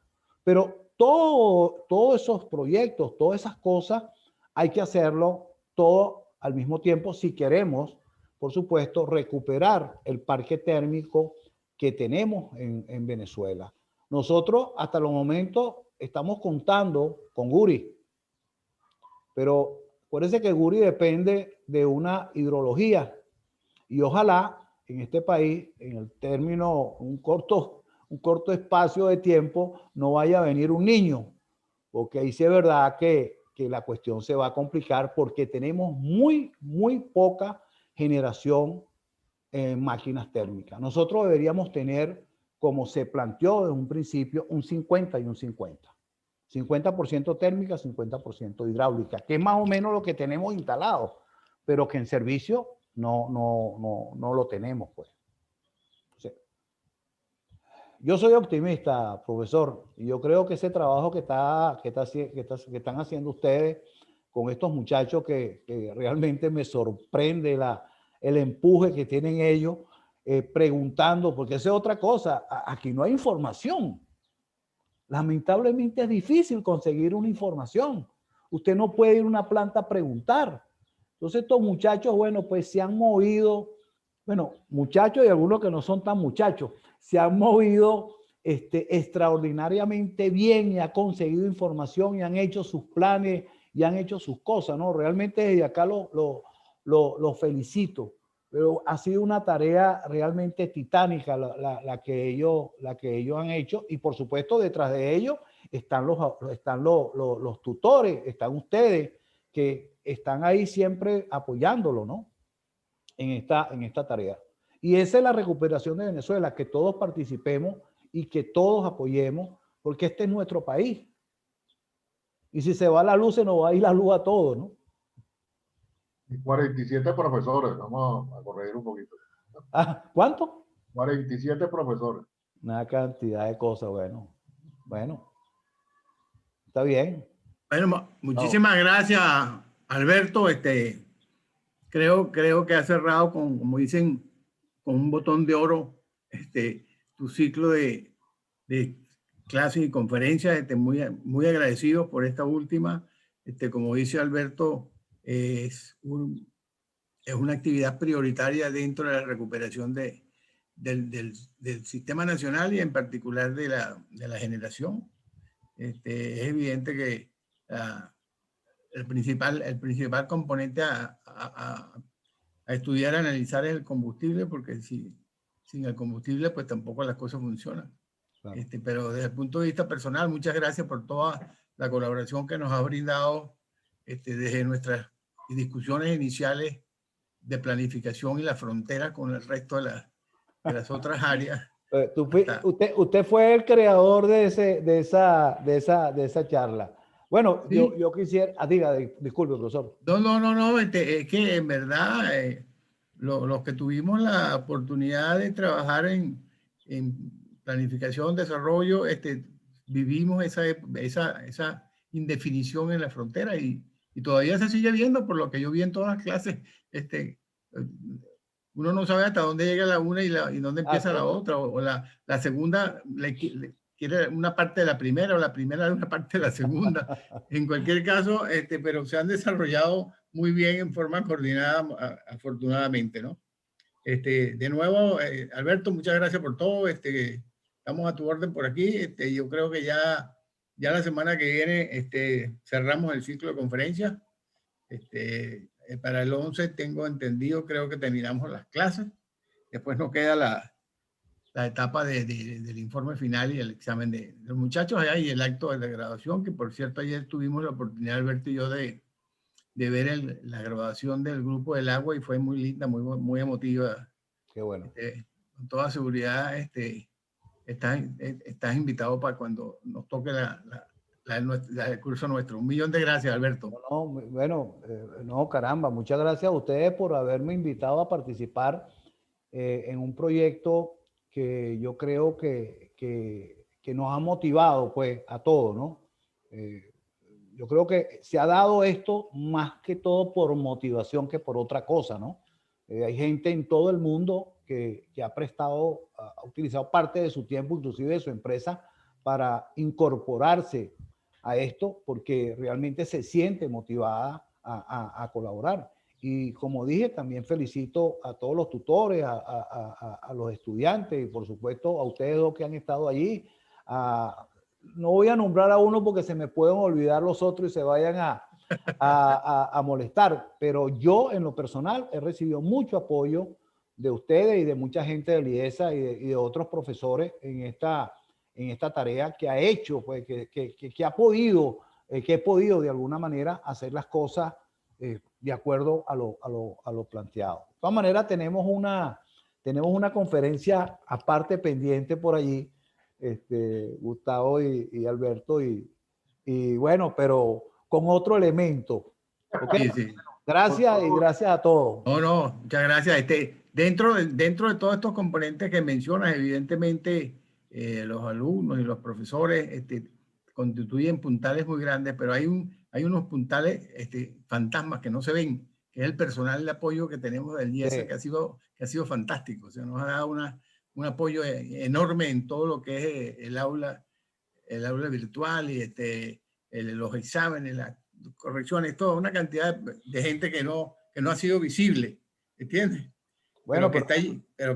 Pero todos esos proyectos, todas esas cosas, hay que hacerlo todo al mismo tiempo si queremos, por supuesto, recuperar el parque térmico que tenemos en Venezuela. Nosotros hasta los momentos estamos contando con Guri, pero acuérdense que Guri depende de una hidrología y ojalá en este país, en el término, un corto espacio de tiempo, no vaya a venir un niño, porque ahí sí es verdad que la cuestión se va a complicar porque tenemos muy poca generación en máquinas térmicas. Nosotros deberíamos tener, como se planteó desde un principio, un 50 y un 50. 50% térmica, 50% hidráulica, que es más o menos lo que tenemos instalado, pero que en servicio no lo tenemos, pues. Entonces, yo soy optimista, profesor, y yo creo que ese trabajo que están haciendo ustedes con estos muchachos que realmente me sorprende el empuje que tienen ellos preguntando, porque esa es otra cosa, aquí no hay información. Lamentablemente es difícil conseguir una información. Usted no puede ir a una planta a preguntar. Entonces estos muchachos, bueno, pues se han movido, bueno, muchachos y algunos que no son tan muchachos, se han movido extraordinariamente bien y han conseguido información y han hecho sus planes y han hecho sus cosas, ¿no? Realmente desde acá los felicito, pero ha sido una tarea realmente titánica la que ellos han hecho y por supuesto detrás de ellos están los tutores, están ustedes que están ahí siempre apoyándolo, ¿no? En esta tarea. Y esa es la recuperación de Venezuela, que todos participemos y que todos apoyemos, porque este es nuestro país. Y si se va la luz, se nos va a ir la luz a todos, ¿no? Y 47 profesores, vamos a corregir un poquito. ¿Cuánto? 47 profesores. Una cantidad de cosas, bueno. Está bien. Bueno, muchísimas gracias, Alberto. Creo que has cerrado con, como dicen, con un botón de oro tu ciclo de clases y conferencias. Muy agradecidos por esta última. Como dice Alberto, es una actividad prioritaria dentro de la recuperación del sistema nacional y en particular de la generación. Es evidente que el principal componente a estudiar, a analizar es el combustible, porque sin el combustible pues tampoco las cosas funcionan. Claro. Pero desde el punto de vista personal, muchas gracias por toda la colaboración que nos ha brindado desde nuestras discusiones iniciales de planificación y la frontera con el resto de las otras áreas. Usted fue el creador de esa charla. Bueno, ¿sí? yo quisiera... disculpe, profesor. No, es que en verdad los que tuvimos la oportunidad de trabajar en en planificación, desarrollo, vivimos esa indefinición en la frontera y todavía se sigue viendo, por lo que yo vi en todas las clases. Uno no sabe hasta dónde llega la una y dónde empieza la otra, o la segunda quiere una parte de la primera, o la primera de una parte de la segunda. En cualquier caso, pero se han desarrollado muy bien en forma coordinada, afortunadamente, ¿no? De nuevo, Alberto, muchas gracias por todo. Estamos a tu orden por aquí. Yo creo que ya la semana que viene cerramos el ciclo de conferencias. Para el 11 tengo entendido, creo que terminamos las clases. Después nos queda la etapa del informe final y el examen de los muchachos allá y el acto de la graduación, que por cierto ayer tuvimos la oportunidad, Alberto y yo, de ver la graduación del grupo del agua y fue muy linda, muy emotiva. Qué bueno. Con toda seguridad estás invitado para cuando nos toque el curso nuestro. 1.000.000 de gracias, Alberto. No, bueno, no, caramba, muchas gracias a ustedes por haberme invitado a participar en un proyecto que yo creo que nos ha motivado pues a todos, ¿no? Yo creo que se ha dado esto más que todo por motivación que por otra cosa, ¿no? Hay gente en todo el mundo que ha prestado, ha utilizado parte de su tiempo, inclusive de su empresa, para incorporarse a esto porque realmente se siente motivada a colaborar. Y como dije, también felicito a todos los tutores, a los estudiantes y por supuesto a ustedes dos que han estado allí. No voy a nombrar a uno porque se me pueden olvidar los otros y se vayan a molestar, pero yo en lo personal he recibido mucho apoyo de ustedes y de mucha gente de IESA y de otros profesores en esta tarea que ha hecho, pues, que ha podido, que he podido de alguna manera hacer las cosas de acuerdo a lo planteado. De todas maneras, tenemos una conferencia aparte pendiente por allí, Gustavo y Alberto, y bueno, pero con otro elemento. ¿Okay? Sí, sí. Gracias y gracias a todos. No, muchas gracias. Dentro de todos estos componentes que mencionas, evidentemente los alumnos y los profesores constituyen puntales muy grandes, pero hay unos puntales fantasmas que no se ven, que es el personal de apoyo que tenemos del IESA, sí, que ha sido fantástico. O sea, nos ha dado un apoyo enorme en todo lo que es el aula virtual y los exámenes, las correcciones, toda una cantidad de gente que no ha sido visible, ¿entiendes? Bueno, pero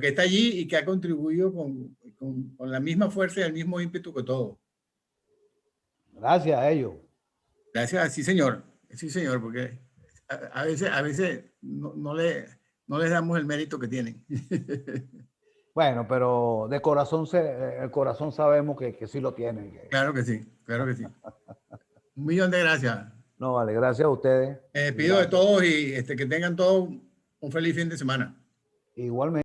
que está allí y que ha contribuido con la misma fuerza y el mismo ímpetu que todo. Gracias a ellos. Gracias, sí señor, porque a veces no les damos el mérito que tienen. Bueno, pero de corazón, el corazón sabemos que sí lo tienen. Claro que sí, claro que sí. 1.000.000 de gracias. No, vale, gracias a ustedes. Pido de todos y que tengan todos un feliz fin de semana. Igualmente.